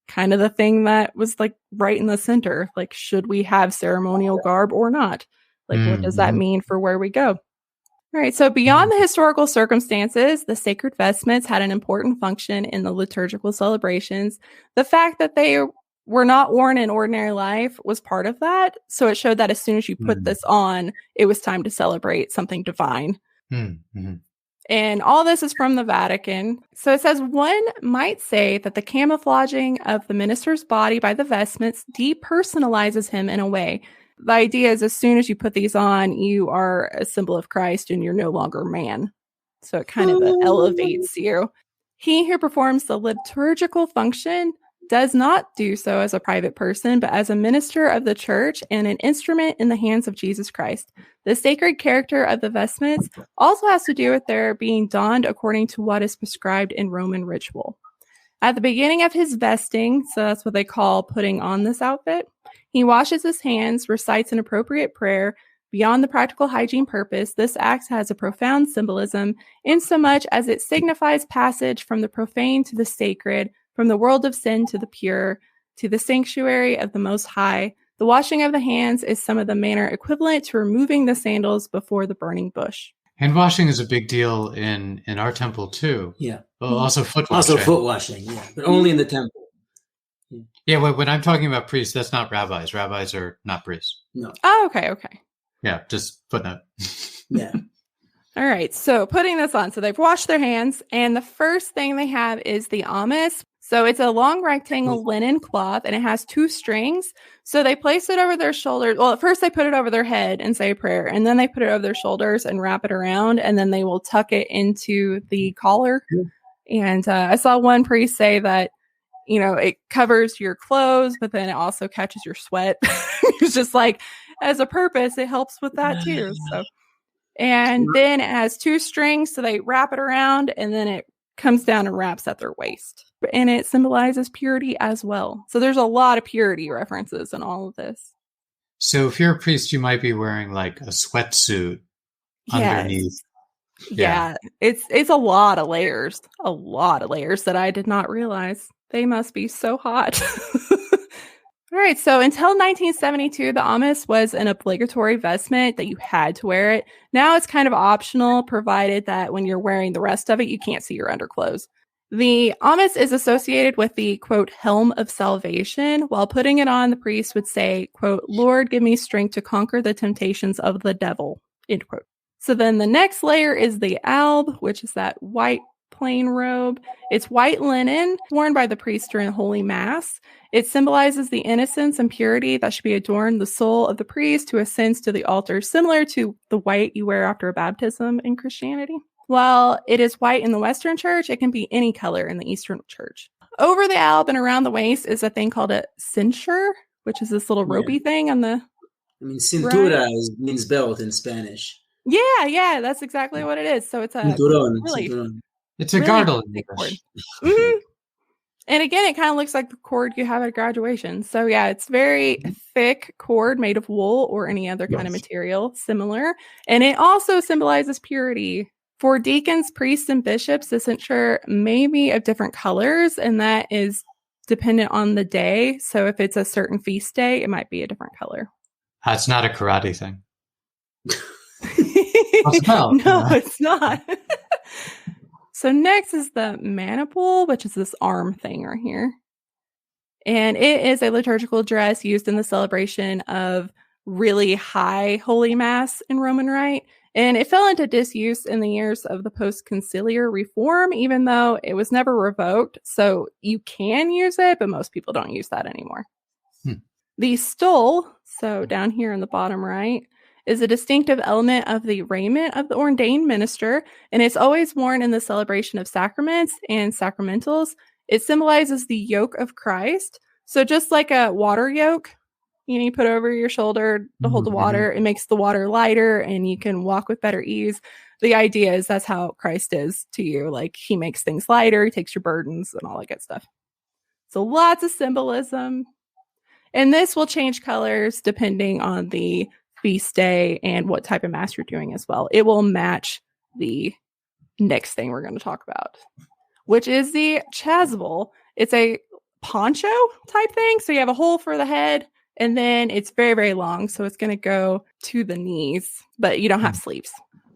Speaker 1: kind of the thing that was like right in the center. Like, should we have ceremonial garb or not? Like, what does that mean for where we go? All right. So beyond the historical circumstances, the sacred vestments had an important function in the liturgical celebrations. The fact that they were not worn in ordinary life was part of that. So it showed that as soon as you put this on, it was time to celebrate something divine. And all this is from the Vatican. So it says, one might say that the camouflaging of the minister's body by the vestments depersonalizes him in a way. The idea is as soon as you put these on, you are a symbol of Christ and you're no longer man. So it kind of elevates you. He who performs the liturgical function does not do so as a private person, but as a minister of the church and an instrument in the hands of Jesus Christ. The sacred character of the vestments also has to do with their being donned according to what is prescribed in Roman ritual. At the beginning of his vesting, so that's what they call putting on this outfit, he washes his hands, recites an appropriate prayer. Beyond the practical hygiene purpose, this act has a profound symbolism insomuch as it signifies passage from the profane to the sacred, from the world of sin to the pure, to the sanctuary of the Most High. The washing of the hands is some of the manner equivalent to removing the sandals before the burning bush.
Speaker 3: Hand washing is a big deal in our temple too.
Speaker 2: Yeah.
Speaker 3: Well, also foot washing.
Speaker 2: Also foot washing, yeah. But only in the temple.
Speaker 3: Yeah, when I'm talking about priests, that's not rabbis. Rabbis are not priests.
Speaker 2: No.
Speaker 1: Oh, okay.
Speaker 3: Yeah, just footnote.
Speaker 2: Yeah.
Speaker 1: All right, so putting this on. So they've washed their hands, and the first thing they have is the amice. So it's a long rectangle linen cloth, and it has 2 strings. So they place it over their shoulders. Well, at first they put it over their head and say a prayer, and then they put it over their shoulders and wrap it around, and then they will tuck it into the collar. And I saw one priest say that, it covers your clothes, but then it also catches your sweat. It's just like, as a purpose, it helps with that too. So, and then it has 2 strings, so they wrap it around, and then it comes down and wraps at their waist. And it symbolizes purity as well. So there's a lot of purity references in all of this.
Speaker 3: So if you're a priest, you might be wearing like a sweatsuit underneath.
Speaker 1: Yeah. It's a lot of layers that I did not realize. They must be so hot. All right. So until 1972, the amice was an obligatory vestment that you had to wear it. Now it's kind of optional, provided that when you're wearing the rest of it, you can't see your underclothes. The amice is associated with the, quote, helm of salvation. While putting it on, the priest would say, quote, Lord, give me strength to conquer the temptations of the devil, end quote. So then the next layer is the alb, which is that white plain robe. It's white linen worn by the priest during Holy Mass. It symbolizes the innocence and purity that should be adorned the soul of the priest who ascends to the altar, similar to the white you wear after a baptism in Christianity. While it is white in the Western Church, it can be any color in the Eastern Church. Over the alb and around the waist is a thing called a cinture, which is this little ropey thing on the...
Speaker 2: I mean, cintura means belt in Spanish.
Speaker 1: Yeah, that's exactly what it is. So it's a
Speaker 2: cinturón.
Speaker 3: It's a girdle.
Speaker 1: Mm-hmm. And again, it kind of looks like the cord you have at graduation. So yeah, it's very thick cord made of wool or any other kind of material similar. And it also symbolizes purity. For deacons, priests, and bishops, the cincture may be of different colors, and that is dependent on the day. So if it's a certain feast day, it might be a different color.
Speaker 3: That's not a karate thing.
Speaker 1: No, it's not. So next is the maniple, which is this arm thing right here. And it is a liturgical dress used in the celebration of really high Holy Mass in Roman Rite. And it fell into disuse in the years of the post-conciliar reform, even though it was never revoked. So you can use it, but most people don't use that anymore. The stole, so down here in the bottom right, is a distinctive element of the raiment of the ordained minister, and it's always worn in the celebration of sacraments and sacramentals. It symbolizes the yoke of Christ. So just like a water yoke, you put over your shoulder to hold the water, it makes the water lighter and you can walk with better ease. The idea is that's how Christ is to you. Like he makes things lighter, he takes your burdens and all that good stuff. So lots of symbolism. And this will change colors depending on the feast day and what type of mass you're doing as well. It will match the next thing we're going to talk about, which is the chasuble. It's a poncho type thing. So you have a hole for the head and then it's very, very long. So it's going to go to the knees, but you don't have sleeves.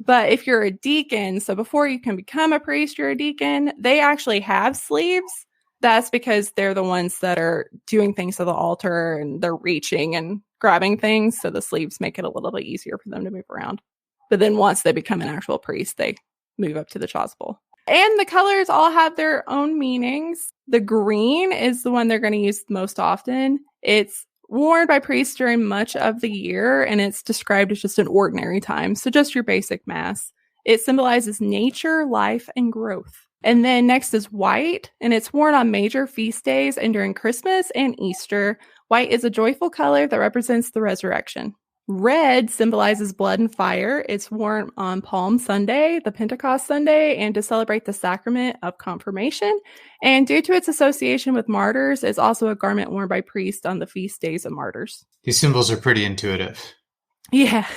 Speaker 1: But if you're a deacon, so before you can become a priest, you're a deacon, they actually have sleeves. That's because they're the ones that are doing things to the altar and they're reaching and grabbing things. So the sleeves make it a little bit easier for them to move around. But then once they become an actual priest, they move up to the chasuble. And the colors all have their own meanings. The green is the one they're going to use most often. It's worn by priests during much of the year, and it's described as just an ordinary time. So just your basic mass. It symbolizes nature, life, and growth. And then next is white, and it's worn on major feast days and during Christmas and Easter. White is a joyful color that represents the resurrection. Red symbolizes blood and fire. It's worn on Palm Sunday, the Pentecost Sunday, and to celebrate the sacrament of confirmation. And due to its association with martyrs, it's also a garment worn by priests on the feast days of martyrs.
Speaker 3: These symbols are pretty intuitive.
Speaker 1: Yeah.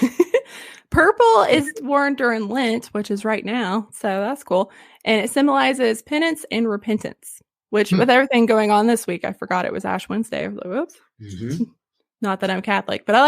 Speaker 1: Purple is worn during Lent, which is right now, so that's cool. And it symbolizes penance and repentance, which with everything going on this week, I forgot it was Ash Wednesday. I was like, whoops. Not that I'm Catholic, but I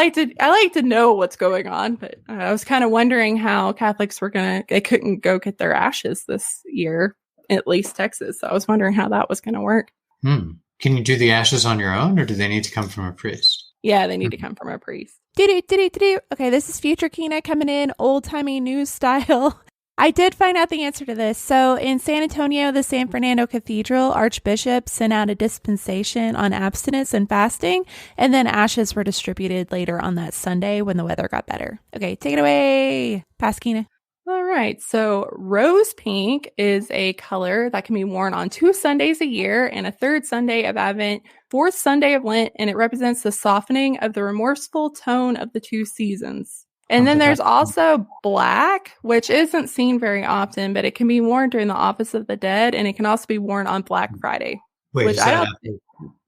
Speaker 1: like to know what's going on. But I was kind of wondering how Catholics they couldn't go get their ashes this year, at least Texas. So I was wondering how that was going to work.
Speaker 3: Can you do the ashes on your own, or do they need to come from a priest?
Speaker 1: Yeah, they need to come from a priest. Okay, this is Future Kina coming in old-timey news style. I did find out the answer to this. So in San Antonio, the San Fernando Cathedral Archbishop sent out a dispensation on abstinence and fasting, and then ashes were distributed later on that Sunday when the weather got better. Okay, take it away, Pasquina. All right, so rose pink is a color that can be worn on 2 Sundays a year and a 3rd Sunday of Advent, 4th Sunday of Lent, and it represents the softening of the remorseful tone of the 2 seasons. And then there's also black, which isn't seen very often, but it can be worn during the Office of the Dead, and it can also be worn on Black Friday.
Speaker 3: Wait,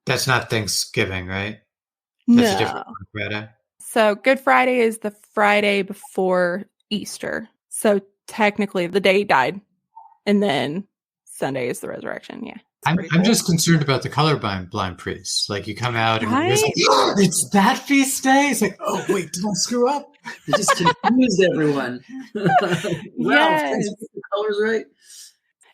Speaker 3: that's not Thanksgiving, right? That's a different Friday.
Speaker 1: So Good Friday is the Friday before Easter. So technically the day died, and then Sunday is the resurrection. Yeah.
Speaker 3: I'm just concerned about the colorblind priests. Like you come out and you're like, oh, it's that feast day. It's like, oh wait, did I screw up?
Speaker 2: They just confused everyone. Wow,
Speaker 1: yes.
Speaker 2: the colors right.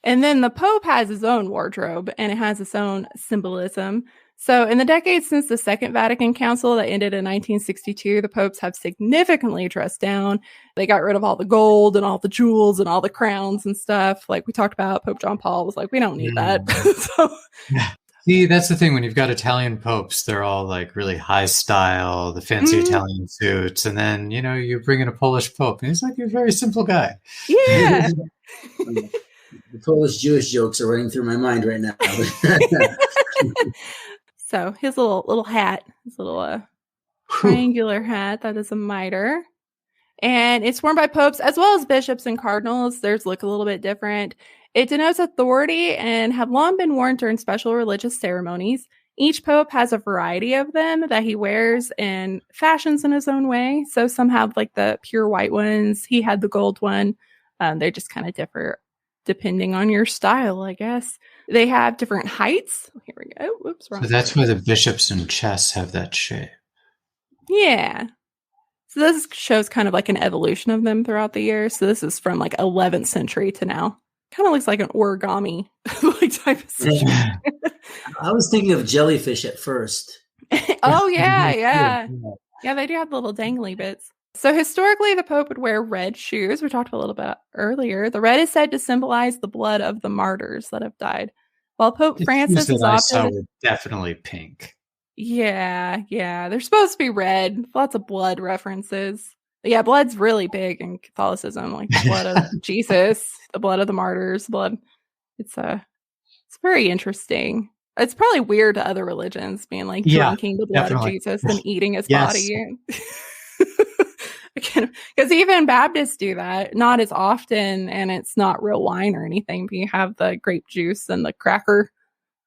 Speaker 1: And then the Pope has his own wardrobe, and it has its own symbolism. So in the decades since the Second Vatican Council that ended in 1962, the popes have significantly dressed down. They got rid of all the gold and all the jewels and all the crowns and stuff. Like we talked about, Pope John Paul was like, we don't need that. So,
Speaker 3: see, that's the thing. When you've got Italian popes, they're all like really high style, the fancy Italian suits. And then, you bring in a Polish pope, and he's like a very simple guy.
Speaker 1: Yeah.
Speaker 2: The Polish Jewish jokes are running through my mind right now.
Speaker 1: So his little hat, his little triangular hat, that is a mitre. And it's worn by popes as well as bishops and cardinals. Theirs look a little bit different. It denotes authority and have long been worn during special religious ceremonies. Each pope has a variety of them that he wears and fashions in his own way. So some have like the pure white ones. He had the gold one. They just kind of differ depending on your style, I guess. They have different heights. Here we go. Whoops, wrong.
Speaker 3: So that's why the bishops in chess have that shape.
Speaker 1: Yeah. So this shows kind of like an evolution of them throughout the years. So this is from like 11th century to now. Kind of looks like an origami like type of situation.
Speaker 2: I was thinking of jellyfish at first.
Speaker 1: Oh, yeah. Yeah, they do have little dangly bits. So historically, the Pope would wear red shoes. We talked a little bit earlier. The red is said to symbolize the blood of the martyrs that have died. While Pope Francis is often
Speaker 3: definitely pink.
Speaker 1: Yeah. They're supposed to be red. Lots of blood references. But yeah, blood's really big in Catholicism, like the blood of Jesus, the blood of the martyrs, blood. It's very interesting. It's probably weird to other religions being like drinking the blood of Jesus and eating his body. Because even Baptists do that, not as often, and it's not real wine or anything, but you have the grape juice and the cracker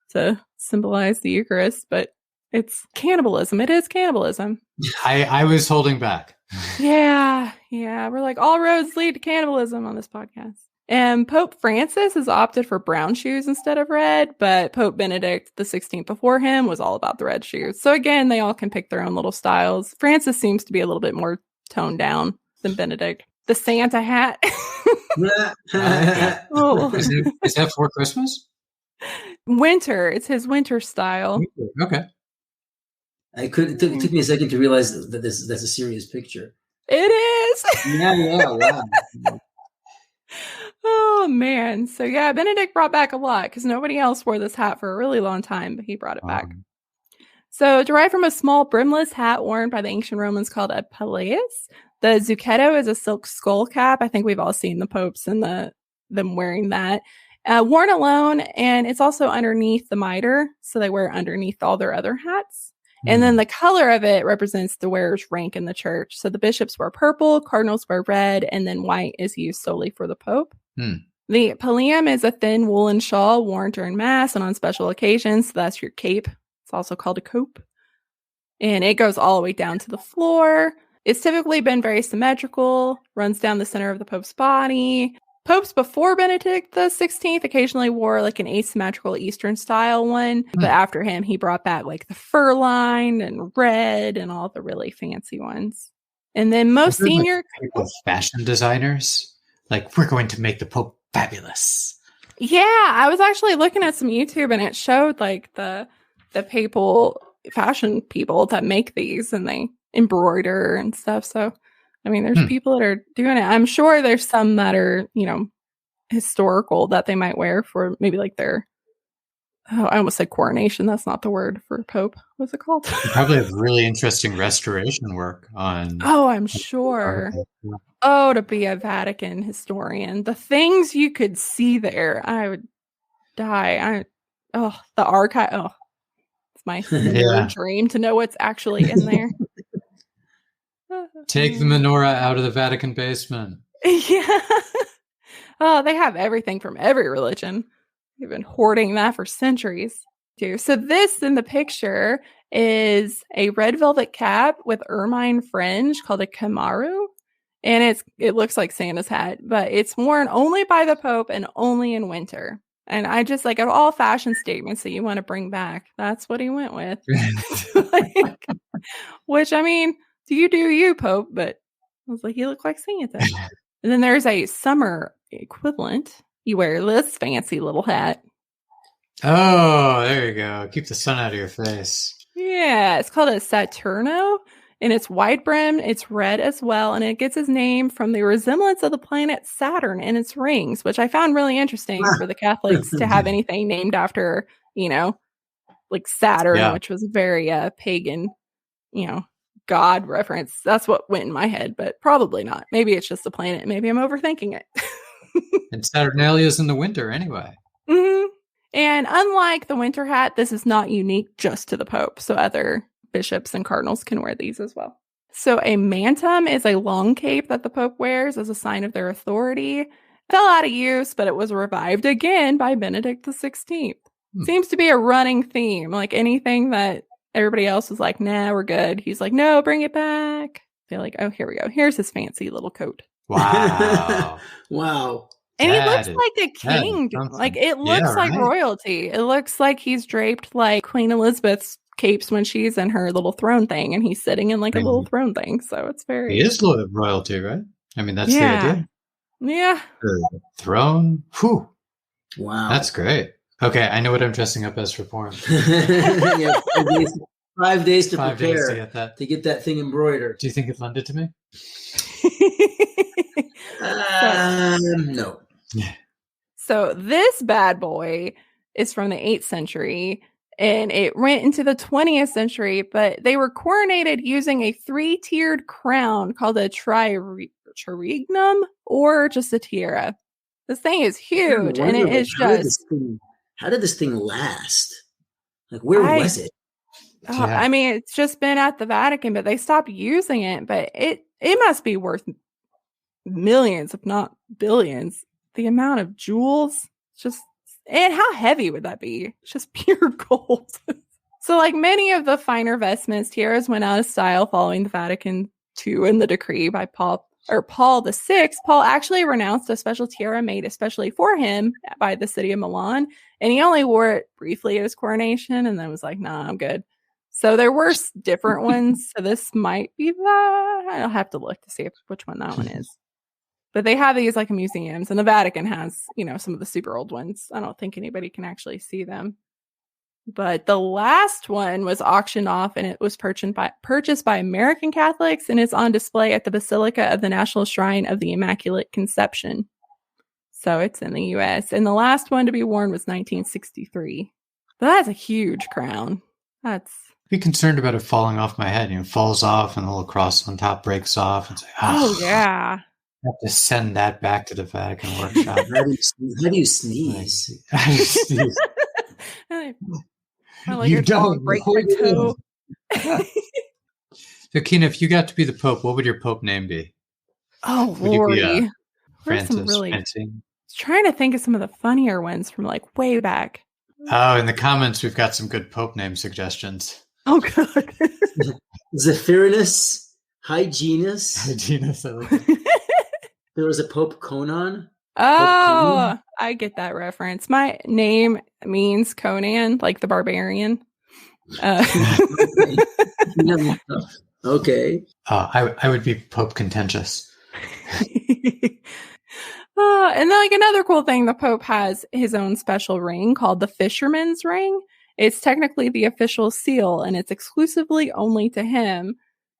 Speaker 1: to symbolize the Eucharist, but it's cannibalism. It is cannibalism.
Speaker 3: I was holding back.
Speaker 1: Yeah. We're like, all roads lead to cannibalism on this podcast. And Pope Francis has opted for brown shoes instead of red, but Pope Benedict XVI before him was all about the red shoes. So again, they all can pick their own little styles. Francis seems to be a little bit more toned down than Benedict. The Santa hat.
Speaker 3: Oh. Is that for Christmas?
Speaker 1: Winter. It's his winter style.
Speaker 3: Okay.
Speaker 2: It took me a second to realize that that's a serious picture.
Speaker 1: It is.
Speaker 2: Yeah. Wow.
Speaker 1: Oh, man. So, yeah, Benedict brought back a lot because nobody else wore this hat for a really long time, but he brought it back. So, derived from a small brimless hat worn by the ancient Romans called a pallias, the zucchetto is a silk skull cap. I think we've all seen the popes and them wearing that. Worn alone, and it's also underneath the mitre, so they wear it underneath all their other hats. And then the color of it represents the wearer's rank in the church. So the bishops wear purple, cardinals wear red, and then white is used solely for the Pope. The pallium is a thin woolen shawl worn during Mass and on special occasions. So that's your cape. It's also called a cope. And it goes all the way down to the floor. It's typically been very symmetrical, runs down the center of the Pope's body. Popes before Benedict XVI occasionally wore like an asymmetrical Eastern style one, but after him, he brought back like the fur line and red and all the really fancy ones. And then most senior
Speaker 3: fashion designers, like, we're going to make the Pope fabulous.
Speaker 1: Yeah, I was actually looking at some YouTube and it showed like the papal fashion people that make these and they embroider and stuff. So I mean, there's people that are doing it. I'm sure there's some that are, historical that they might wear for maybe like their, I almost said coronation. That's not the word for Pope. What's it called?
Speaker 3: You probably have really interesting restoration work on.
Speaker 1: Oh, I'm sure. Oh, to be a Vatican historian. The things you could see there, I would die. The archive. Oh, it's my dream to know what's actually in there.
Speaker 3: Take the menorah out of the Vatican basement.
Speaker 1: Yeah. Oh, they have everything from every religion. They've been hoarding that for centuries, too. So this in the picture is a red velvet cap with ermine fringe called a kamaru. And it looks like Santa's hat, but it's worn only by the Pope and only in winter. And I just like of all fashion statements that you want to bring back, that's what he went with. Which, I mean, do you, Pope? But I was like, you look like Santa. And then there's a summer equivalent you wear this fancy little hat.
Speaker 3: Oh, there you go. Keep the sun out of your face.
Speaker 1: Yeah, it's called a Saturno, and it's wide brimmed. It's red as well, and it gets its name from the resemblance of the planet Saturn and its rings, which I found really interesting for the Catholics to have anything named after, like Saturn, which was a very pagan, god reference. That's what went in my head, but probably not. Maybe it's just a planet. Maybe I'm overthinking it.
Speaker 3: And Saturnalia is in the winter anyway.
Speaker 1: Mm-hmm. And unlike the winter hat, this is not unique just to the Pope. So other bishops and cardinals can wear these as well. So a mantum is a long cape that the Pope wears as a sign of their authority. It fell out of use, but it was revived again by Benedict XVI. Seems to be a running theme. Like anything that everybody else was like, nah, we're good. He's like, no, bring it back. They're like, oh, here we go. Here's his fancy little coat.
Speaker 3: Wow.
Speaker 2: Wow.
Speaker 1: And he looks like a king. Like it looks like royalty. It looks like he's draped like Queen Elizabeth's capes when she's in her little throne thing, and he's sitting in like a little throne thing. So it's very.
Speaker 3: He is royalty, right? I mean, that's the idea.
Speaker 1: Yeah.
Speaker 3: The throne. Whew.
Speaker 2: Wow.
Speaker 3: That's great. Okay, I know what I'm dressing up as for porn.
Speaker 2: 5 days to
Speaker 3: 5
Speaker 2: prepare
Speaker 3: days to
Speaker 2: get that thing embroidered.
Speaker 3: Do you think it lended to me?
Speaker 2: No.
Speaker 1: So this bad boy is from the 8th century, and it went into the 20th century, but they were coronated using a 3-tiered crown called a triregnum or just a tiara. This thing is huge, and it is just...
Speaker 2: How did this thing last? Like, where was it?
Speaker 1: I mean, it's just been at the Vatican, but they stopped using it, but it must be worth millions, if not billions. The amount of jewels, and how heavy would that be? It's just pure gold. So like many of the finer vestments, tiaras went out of style following the Vatican II and the decree by Paul VI. Paul actually renounced a special tiara made especially for him by the city of Milan, and he only wore it briefly at his coronation and then was like, nah, I'm good. So there were different ones. So this might be that. I'll have to look to see which one that one is. But they have these like museums, and the Vatican has, some of the super old ones. I don't think anybody can actually see them. But the last one was auctioned off, and it was purchased by American Catholics, and it's on display at the Basilica of the National Shrine of the Immaculate Conception. So it's in the U.S. And the last one to be worn was 1963. But that's a huge crown.
Speaker 3: Be concerned about it falling off my head. It falls off, and the little cross on top breaks off. And say,
Speaker 1: oh yeah.
Speaker 3: I have to send that back to the Vatican workshop.
Speaker 2: How do you sneeze?
Speaker 3: You don't
Speaker 1: break your toe.
Speaker 3: So, Kina, if you got to be the Pope, what would your Pope name be?
Speaker 1: Oh, Lordy.
Speaker 3: Francis?
Speaker 1: I was trying to think of some of the funnier ones from like way back.
Speaker 3: Oh, in the comments, we've got some good Pope name suggestions.
Speaker 1: Oh, God.
Speaker 2: Zephyrinus, Hyginus.
Speaker 3: Hyginus, I like it.
Speaker 2: There was a Pope Conan.
Speaker 1: Oh, I get that reference. My name means Conan, like the barbarian.
Speaker 2: Okay.
Speaker 3: I would be Pope Contentious.
Speaker 1: And then, like, another cool thing, the Pope has his own special ring called the Fisherman's Ring. It's technically the official seal, and it's exclusively only to him.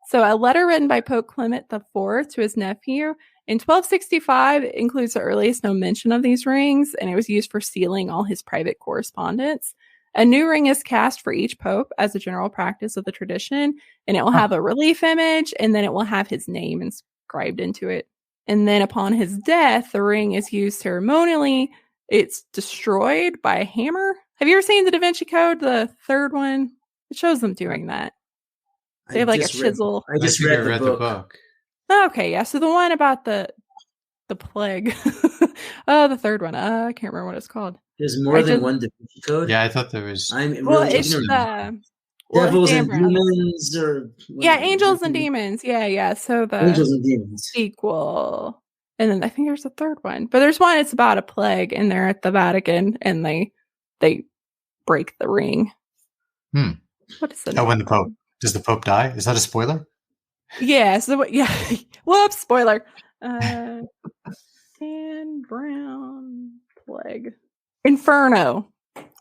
Speaker 1: So a letter written by Pope Clement IV to his nephew in 1265 includes the earliest known mention of these rings, and it was used for sealing all his private correspondence. A new ring is cast for each pope as a general practice of the tradition, and it will have a relief image, and then it will have his name inscribed into it. And then upon his death, the ring is used ceremonially. It's destroyed by a hammer. Have you ever seen the Da Vinci Code, the third one? It shows them doing that. They have like a chisel.
Speaker 2: I just read the book.
Speaker 1: Okay, yeah. So the one about the plague. Oh, the third one. I can't remember what it's called.
Speaker 2: There's more than one Da Vinci Code?
Speaker 3: Yeah, I thought there was.
Speaker 2: It's Devils and Demons, or
Speaker 1: Angels and Demons. Yeah. So the
Speaker 2: Angels and Demons
Speaker 1: sequel, and then I think there's a third one. But there's one. It's about a plague, and they're at the Vatican, and they break the ring. What is the
Speaker 3: when the Pope does the Pope die? Is that a spoiler?
Speaker 1: Yeah. So Whoops! Spoiler. Dan Brown leg? Inferno.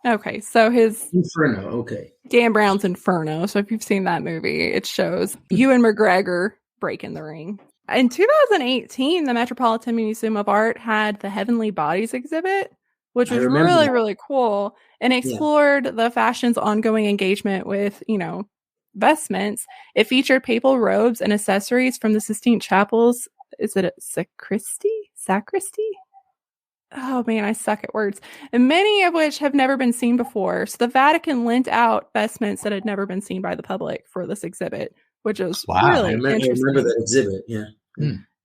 Speaker 1: Okay, so his
Speaker 2: Inferno. Okay,
Speaker 1: Dan Brown's Inferno. So if you've seen that movie, it shows Ewan McGregor breaking the ring. In 2018, the Metropolitan Museum of Art had the Heavenly Bodies exhibit, which was really, really cool, and explored the fashion's ongoing engagement with, vestments. It featured papal robes and accessories from the Sistine Chapel's, is it a sacristy? Oh man, I suck at words. And many of which have never been seen before. So the Vatican lent out vestments that had never been seen by the public for this exhibit, which is really interesting.
Speaker 2: I remember that exhibit, yeah.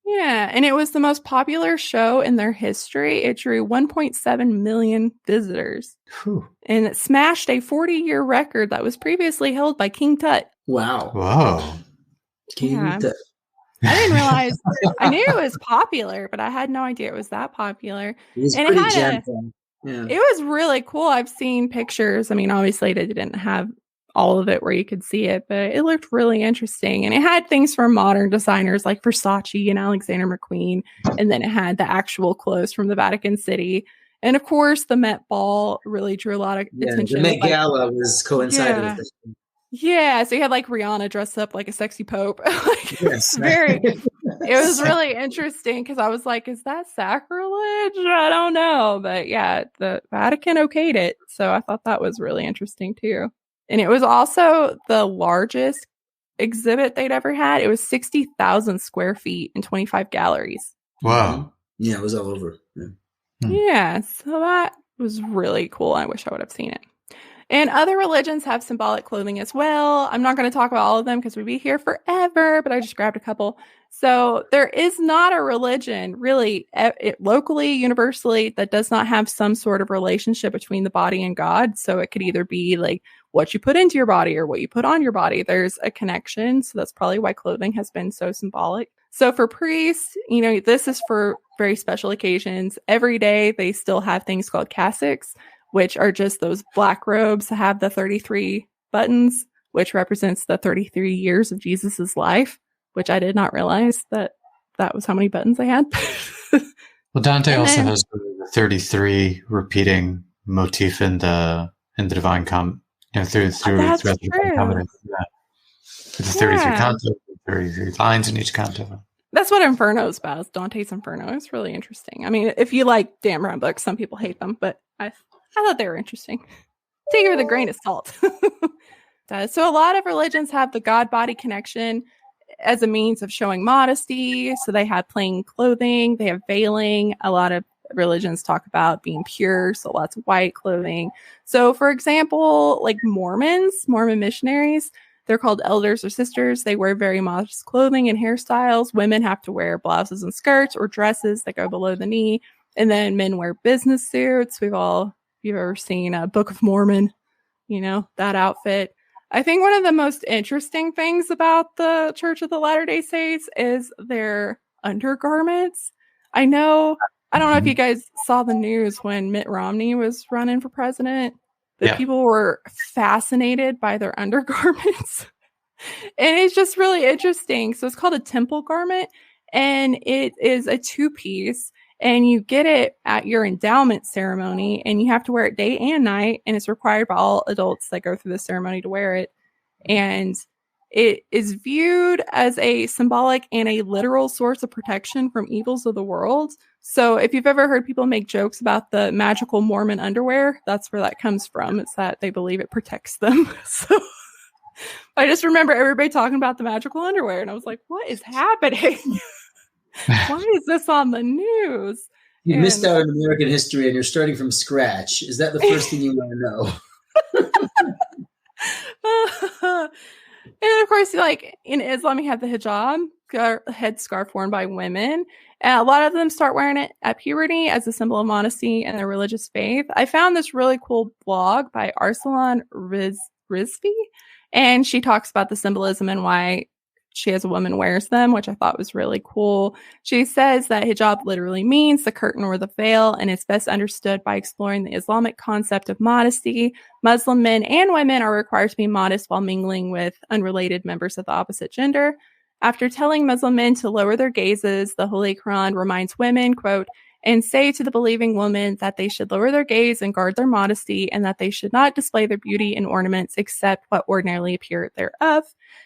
Speaker 1: Yeah, and it was the most popular show in their history. It drew 1.7 million visitors.
Speaker 3: Whew.
Speaker 1: And it smashed a 40-year record that was previously held by King Tut.
Speaker 2: Wow.
Speaker 3: Whoa.
Speaker 2: King Tut.
Speaker 1: I didn't realize. I knew it was popular, but I had no idea it was that popular.
Speaker 2: It was
Speaker 1: and
Speaker 2: pretty gentle. Yeah.
Speaker 1: It was really cool. I've seen pictures. I mean, obviously they didn't have all of it where you could see it, but it looked really interesting. And it had things from modern designers like Versace and Alexander McQueen. And then it had the actual clothes from the Vatican City. And of course, the Met Ball really drew a lot of attention.
Speaker 2: The Met Gala was coincided with this.
Speaker 1: Yeah, so you had like Rihanna dressed up like a sexy pope. It was really interesting because I was like, is that sacrilege? I don't know. But yeah, the Vatican okayed it. So I thought that was really interesting too. And it was also the largest exhibit they'd ever had. It was 60,000 square feet and 25 galleries.
Speaker 3: Wow.
Speaker 2: Yeah, it was all over.
Speaker 1: Yeah, so that was really cool. I wish I would have seen it. And other religions have symbolic clothing as well. I'm not going to talk about all of them because we'd be here forever, but I just grabbed a couple. So there is not a religion really locally, universally, that does not have some sort of relationship between the body and God. So it could either be like what you put into your body or what you put on your body. There's a connection. So that's probably why clothing has been so symbolic. So for priests, this is for very special occasions. Every day they still have things called cassocks, which are just those black robes that have the 33 buttons, which represents the 33 years of Jesus's life, which I did not realize that was how many buttons they had.
Speaker 3: Well, Dante also has the 33 repeating motif in the Divine Comedy. Through the Comedy. The 33 canto, 33 lines in each canto. That's
Speaker 1: what Inferno is about. It's Dante's Inferno. It's really interesting. I mean, if you like Dan Brown books, some people hate them, but I thought they were interesting. Take it with a grain of salt. So a lot of religions have the God-body connection as a means of showing modesty. So they have plain clothing. They have veiling. A lot of religions talk about being pure. So lots of white clothing. So for example, like Mormon missionaries, they're called elders or sisters. They wear very modest clothing and hairstyles. Women have to wear blouses and skirts or dresses that go below the knee. And then men wear business suits. You've ever seen a Book of Mormon, that outfit. I think one of the most interesting things about the Church of the Latter-day Saints is their undergarments. I don't know if you guys saw the news when Mitt Romney was running for president, but people were fascinated by their undergarments. And it's just really interesting. So it's called a temple garment, and it is a two-piece. And you get it at your endowment ceremony, and you have to wear it day and night. And it's required by all adults that go through the ceremony to wear it. And it is viewed as a symbolic and a literal source of protection from evils of the world. So if you've ever heard people make jokes about the magical Mormon underwear, that's where that comes from. It's that they believe it protects them. So I just remember everybody talking about the magical underwear. And I was like, what is happening? Why is this on the news?
Speaker 2: You missed out on American history and you're starting from scratch. Is that the first thing you want to know?
Speaker 1: And of course, like in Islam, you have the hijab, headscarf worn by women. And a lot of them start wearing it at puberty as a symbol of modesty and their religious faith. I found this really cool blog by Arsalan Rizvi, and she talks about the symbolism and why she as a woman wears them, which I thought was really cool. She says that hijab literally means the curtain or the veil, and it's best understood by exploring the Islamic concept of modesty. Muslim men and women are required to be modest while mingling with unrelated members of the opposite gender. After telling Muslim men to lower their gazes, the Holy Quran reminds women, quote, and say to the believing woman that they should lower their gaze and guard their modesty, and that they should not display their beauty and ornaments except what ordinarily appear thereof.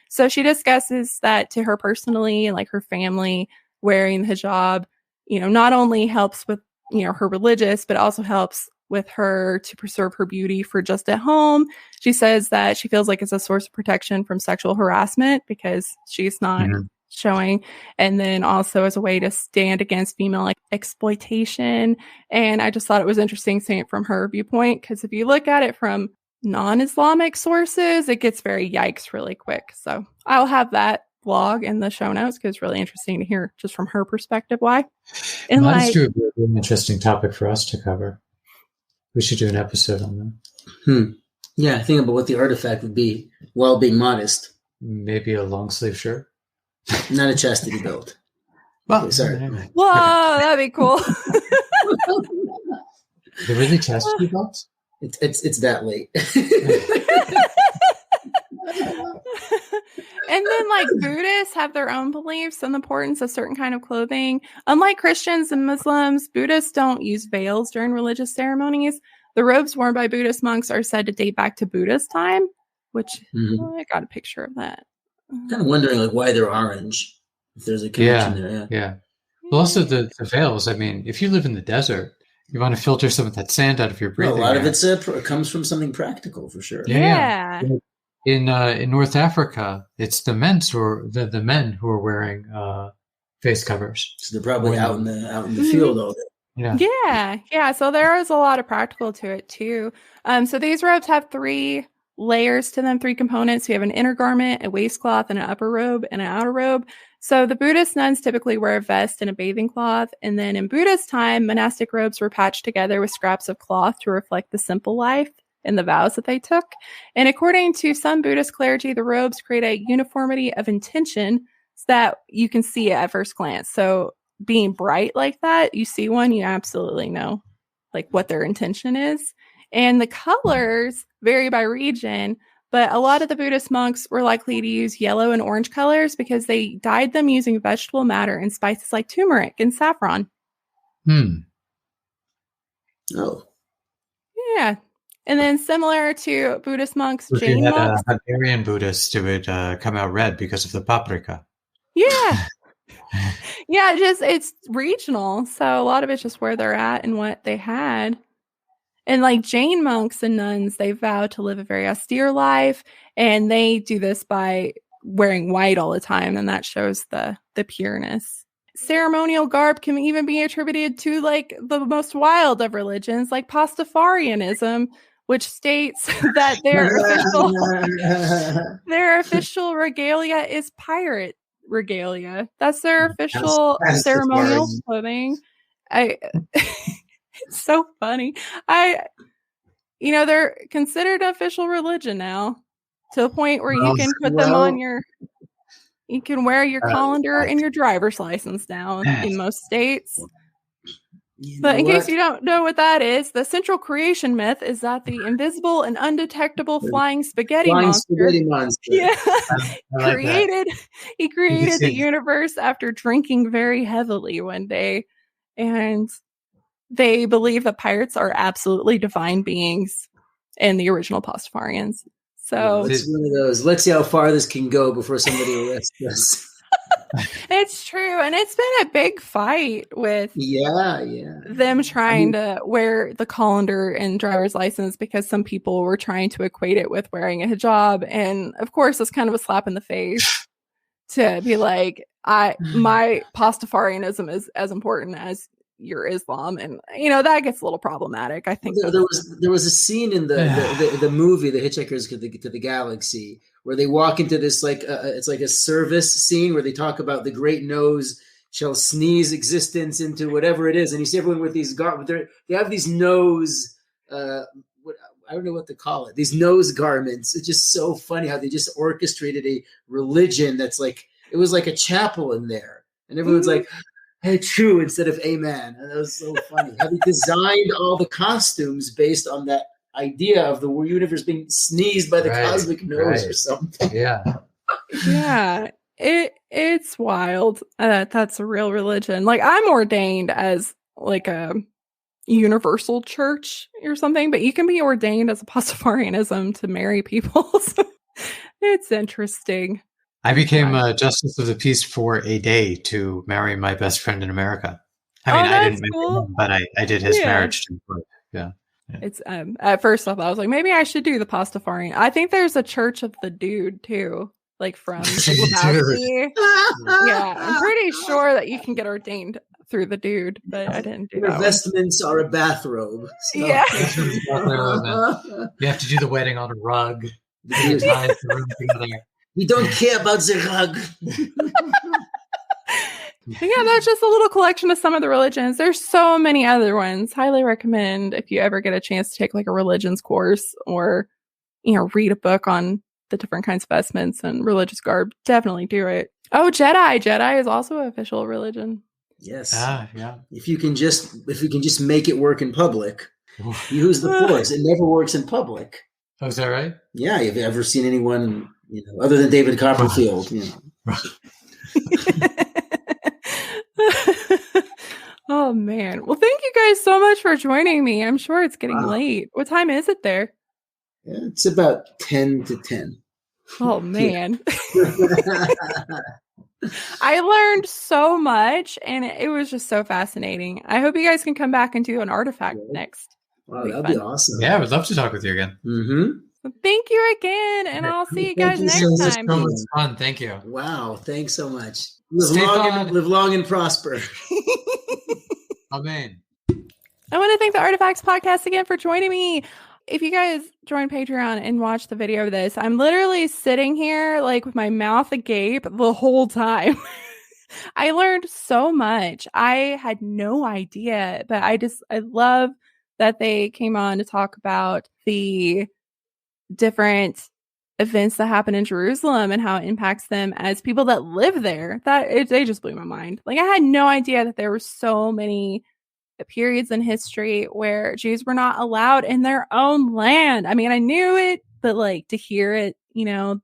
Speaker 1: So she discusses that to her personally, like her family, wearing the hijab, not only helps with, her religious, but also helps with her to preserve her beauty for just at home. She says that she feels like it's a source of protection from sexual harassment because she's not showing, and then also as a way to stand against female exploitation. And I just thought it was interesting seeing it from her viewpoint, because if you look at it from non-Islamic sources, it gets very yikes really quick. So I'll have that blog in the show notes because it's really interesting to hear just from her perspective why. And
Speaker 3: that's true. An interesting topic for us to cover. We should do an episode on that.
Speaker 2: Yeah, think about what the artifact would be while being modest.
Speaker 3: Maybe a long sleeve shirt.
Speaker 2: Not a chastity belt.
Speaker 3: Well,
Speaker 2: okay, sorry.
Speaker 1: Whoa, that'd be cool.
Speaker 3: They're really chastity belts?
Speaker 2: It's that late.
Speaker 1: And then Buddhists have their own beliefs on the importance of certain kind of clothing. Unlike Christians and Muslims, Buddhists don't use veils during religious ceremonies. The robes worn by Buddhist monks are said to date back to Buddha's time, which I got a picture of that.
Speaker 2: Kind of wondering why they're orange. If there's a connection there.
Speaker 3: Yeah. Well, also the veils. I mean, if you live in the desert, you want to filter some of that sand out of your breathing.
Speaker 2: A lot of it comes from something practical, for sure.
Speaker 1: Yeah.
Speaker 3: In North Africa, it's the men who are wearing face covers.
Speaker 2: So they're probably out in the field all day.
Speaker 1: Yeah. So there is a lot of practical to it too. So these robes have 3 layers to them, 3 components. You have an inner garment, a waistcloth, and an upper robe and an outer robe. So the Buddhist nuns typically wear a vest and a bathing cloth. And then in Buddhist time, monastic robes were patched together with scraps of cloth to reflect the simple life and the vows that they took. And according to some Buddhist clergy, the robes create a uniformity of intention so that you can see it at first glance. So being bright like that, you see one, you absolutely know what their intention is. And the colors vary by region, but a lot of the Buddhist monks were likely to use yellow and orange colors because they dyed them using vegetable matter and spices like turmeric and saffron.
Speaker 2: Oh.
Speaker 1: Yeah. And then similar to Buddhist monks,
Speaker 3: if
Speaker 1: Jain
Speaker 3: you had
Speaker 1: monks.
Speaker 3: Hungarian Buddhists, it would come out red because of the paprika.
Speaker 1: Yeah. Yeah, it's regional. So a lot of it's just where they're at and what they had. And Jain monks and nuns, they vow to live a very austere life. And they do this by wearing white all the time. And that shows the pureness. Ceremonial garb can even be attributed to the most wild of religions, like Pastafarianism, which states that their official regalia is pirate regalia. That's their official ceremonial clothing. It's so funny. They're considered an official religion now, to the point where you can put them on you can wear your colander and your driver's license now in most states. But in case you don't know what that is, the central creation myth is that the invisible and undetectable flying spaghetti monster. Yeah. He created the universe after drinking very heavily one day. And they believe that pirates are absolutely divine beings and the original Pastafarians. So
Speaker 2: it's one of those. Let's see how far this can go before somebody arrests us.
Speaker 1: It's true, and it's been a big fight with them trying to wear the colander and driver's license because some people were trying to equate it with wearing a hijab, and of course, it's kind of a slap in the face to be like, my Pastafarianism is as important as your Islam, and that gets a little problematic. I think
Speaker 2: there was a scene in the movie The Hitchhiker's to the Galaxy where they walk into this it's like a service scene where they talk about the great nose shall sneeze existence into whatever it is, and you see everyone with these they have these nose I don't know what to call it, these nose garments. It's just so funny how they just orchestrated a religion that's it was like a chapel in there, and everyone's like, hey, true, instead of amen. And that was so funny. How they designed all the costumes based on that idea of the universe being sneezed by the cosmic nose or something.
Speaker 1: Yeah. It's wild. That's a real religion. I'm ordained as
Speaker 4: like a universal church or something, but you can be ordained as a Pastafarianism to marry people. So it's interesting.
Speaker 3: I became a justice of the peace for a day to marry my best friend in America. I mean, I didn't marry him, but I did his marriage to court. Yeah.
Speaker 4: It's at first I thought, I was like, maybe I should do the Pastafarian. I think there's a Church of the Dude too, like from Lebowski. Yeah, I'm pretty sure that you can get ordained through the Dude, but I didn't do that.
Speaker 2: Your vestments are a bathrobe. So.
Speaker 4: Yeah.
Speaker 3: You have to do the wedding on a rug. You
Speaker 2: don't care about the rug.
Speaker 4: Yeah, that's just a little collection of some of the religions. There's so many other ones. Highly recommend if you ever get a chance to take like a religions course or, read a book on the different kinds of vestments and religious garb. Definitely do it. Oh, Jedi. Jedi is also an official religion.
Speaker 2: Yes.
Speaker 3: Yeah.
Speaker 2: If you can just make it work in public, use the Force. It never works in public.
Speaker 3: Oh, is that right?
Speaker 2: Yeah. Have you ever seen anyone, other than David Copperfield?
Speaker 4: Oh man. Well, thank you guys so much for joining me. I'm sure it's getting late. What time is it there?
Speaker 2: It's about 10 to 10.
Speaker 4: Oh man. I learned so much and it was just so fascinating. I hope you guys can come back and do an artifact next.
Speaker 2: Wow, that'd be awesome.
Speaker 3: Yeah, I would love to talk with you again.
Speaker 2: Mm-hmm.
Speaker 4: Well, thank you again, and I'll see you guys next time.
Speaker 3: This was fun. Thank you.
Speaker 2: Wow, thanks so much. Live long and prosper.
Speaker 3: Amen.
Speaker 4: I want to thank the Artifacts Podcast again for joining me. If you guys join Patreon and watch the video of this, I'm literally sitting here like with my mouth agape the whole time. I learned so much. I had no idea, but I love that they came on to talk about the different events that happen in Jerusalem and how it impacts them as people that live there. They just blew my mind. Like I had no idea that there were so many periods in history where Jews were not allowed in their own land. I mean, I knew it, but like to hear it, to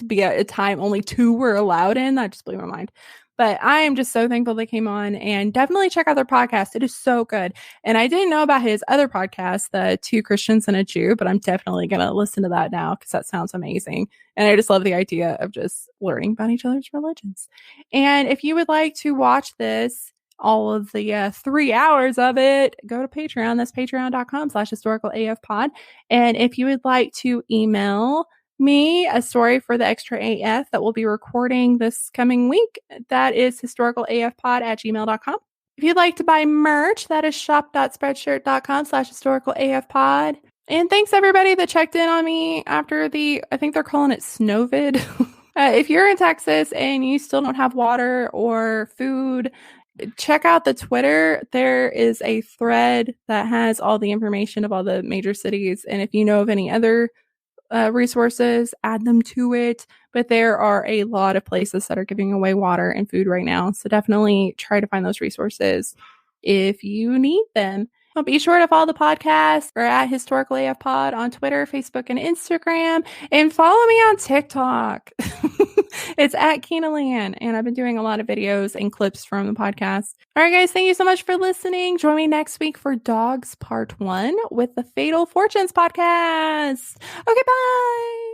Speaker 4: be at a time only 2 were allowed in, that just blew my mind. But I am just so thankful they came on, and definitely check out their podcast. It is so good. And I didn't know about his other podcast, the 2 Christians and a Jew, but I'm definitely going to listen to that now because that sounds amazing. And I just love the idea of just learning about each other's religions. And if you would like to watch this, all of the 3 hours of it, go to Patreon. That's patreon.com/historicalafpod. And if you would like to email me a story for the Extra AF that we'll be recording this coming week, that is historicalafpod@gmail.com. If you'd like to buy merch, that is shop.spreadshirt.com/historicalafpod. And thanks everybody that checked in on me after I think they're calling it Snowvid. If you're in Texas and you still don't have water or food, check out the Twitter. There is a thread that has all the information of all the major cities. And if you know of any other resources, add them to it. But there are a lot of places that are giving away water and food right now. So definitely try to find those resources if you need them. Well, be sure to follow the podcast or at Historical AF Pod on Twitter, Facebook, and Instagram. And follow me on TikTok. It's at Keenalan. And I've been doing a lot of videos and clips from the podcast. All right, guys. Thank you so much for listening. Join me next week for Dogs Part 1 with the Fatal Fortunes podcast. Okay, bye.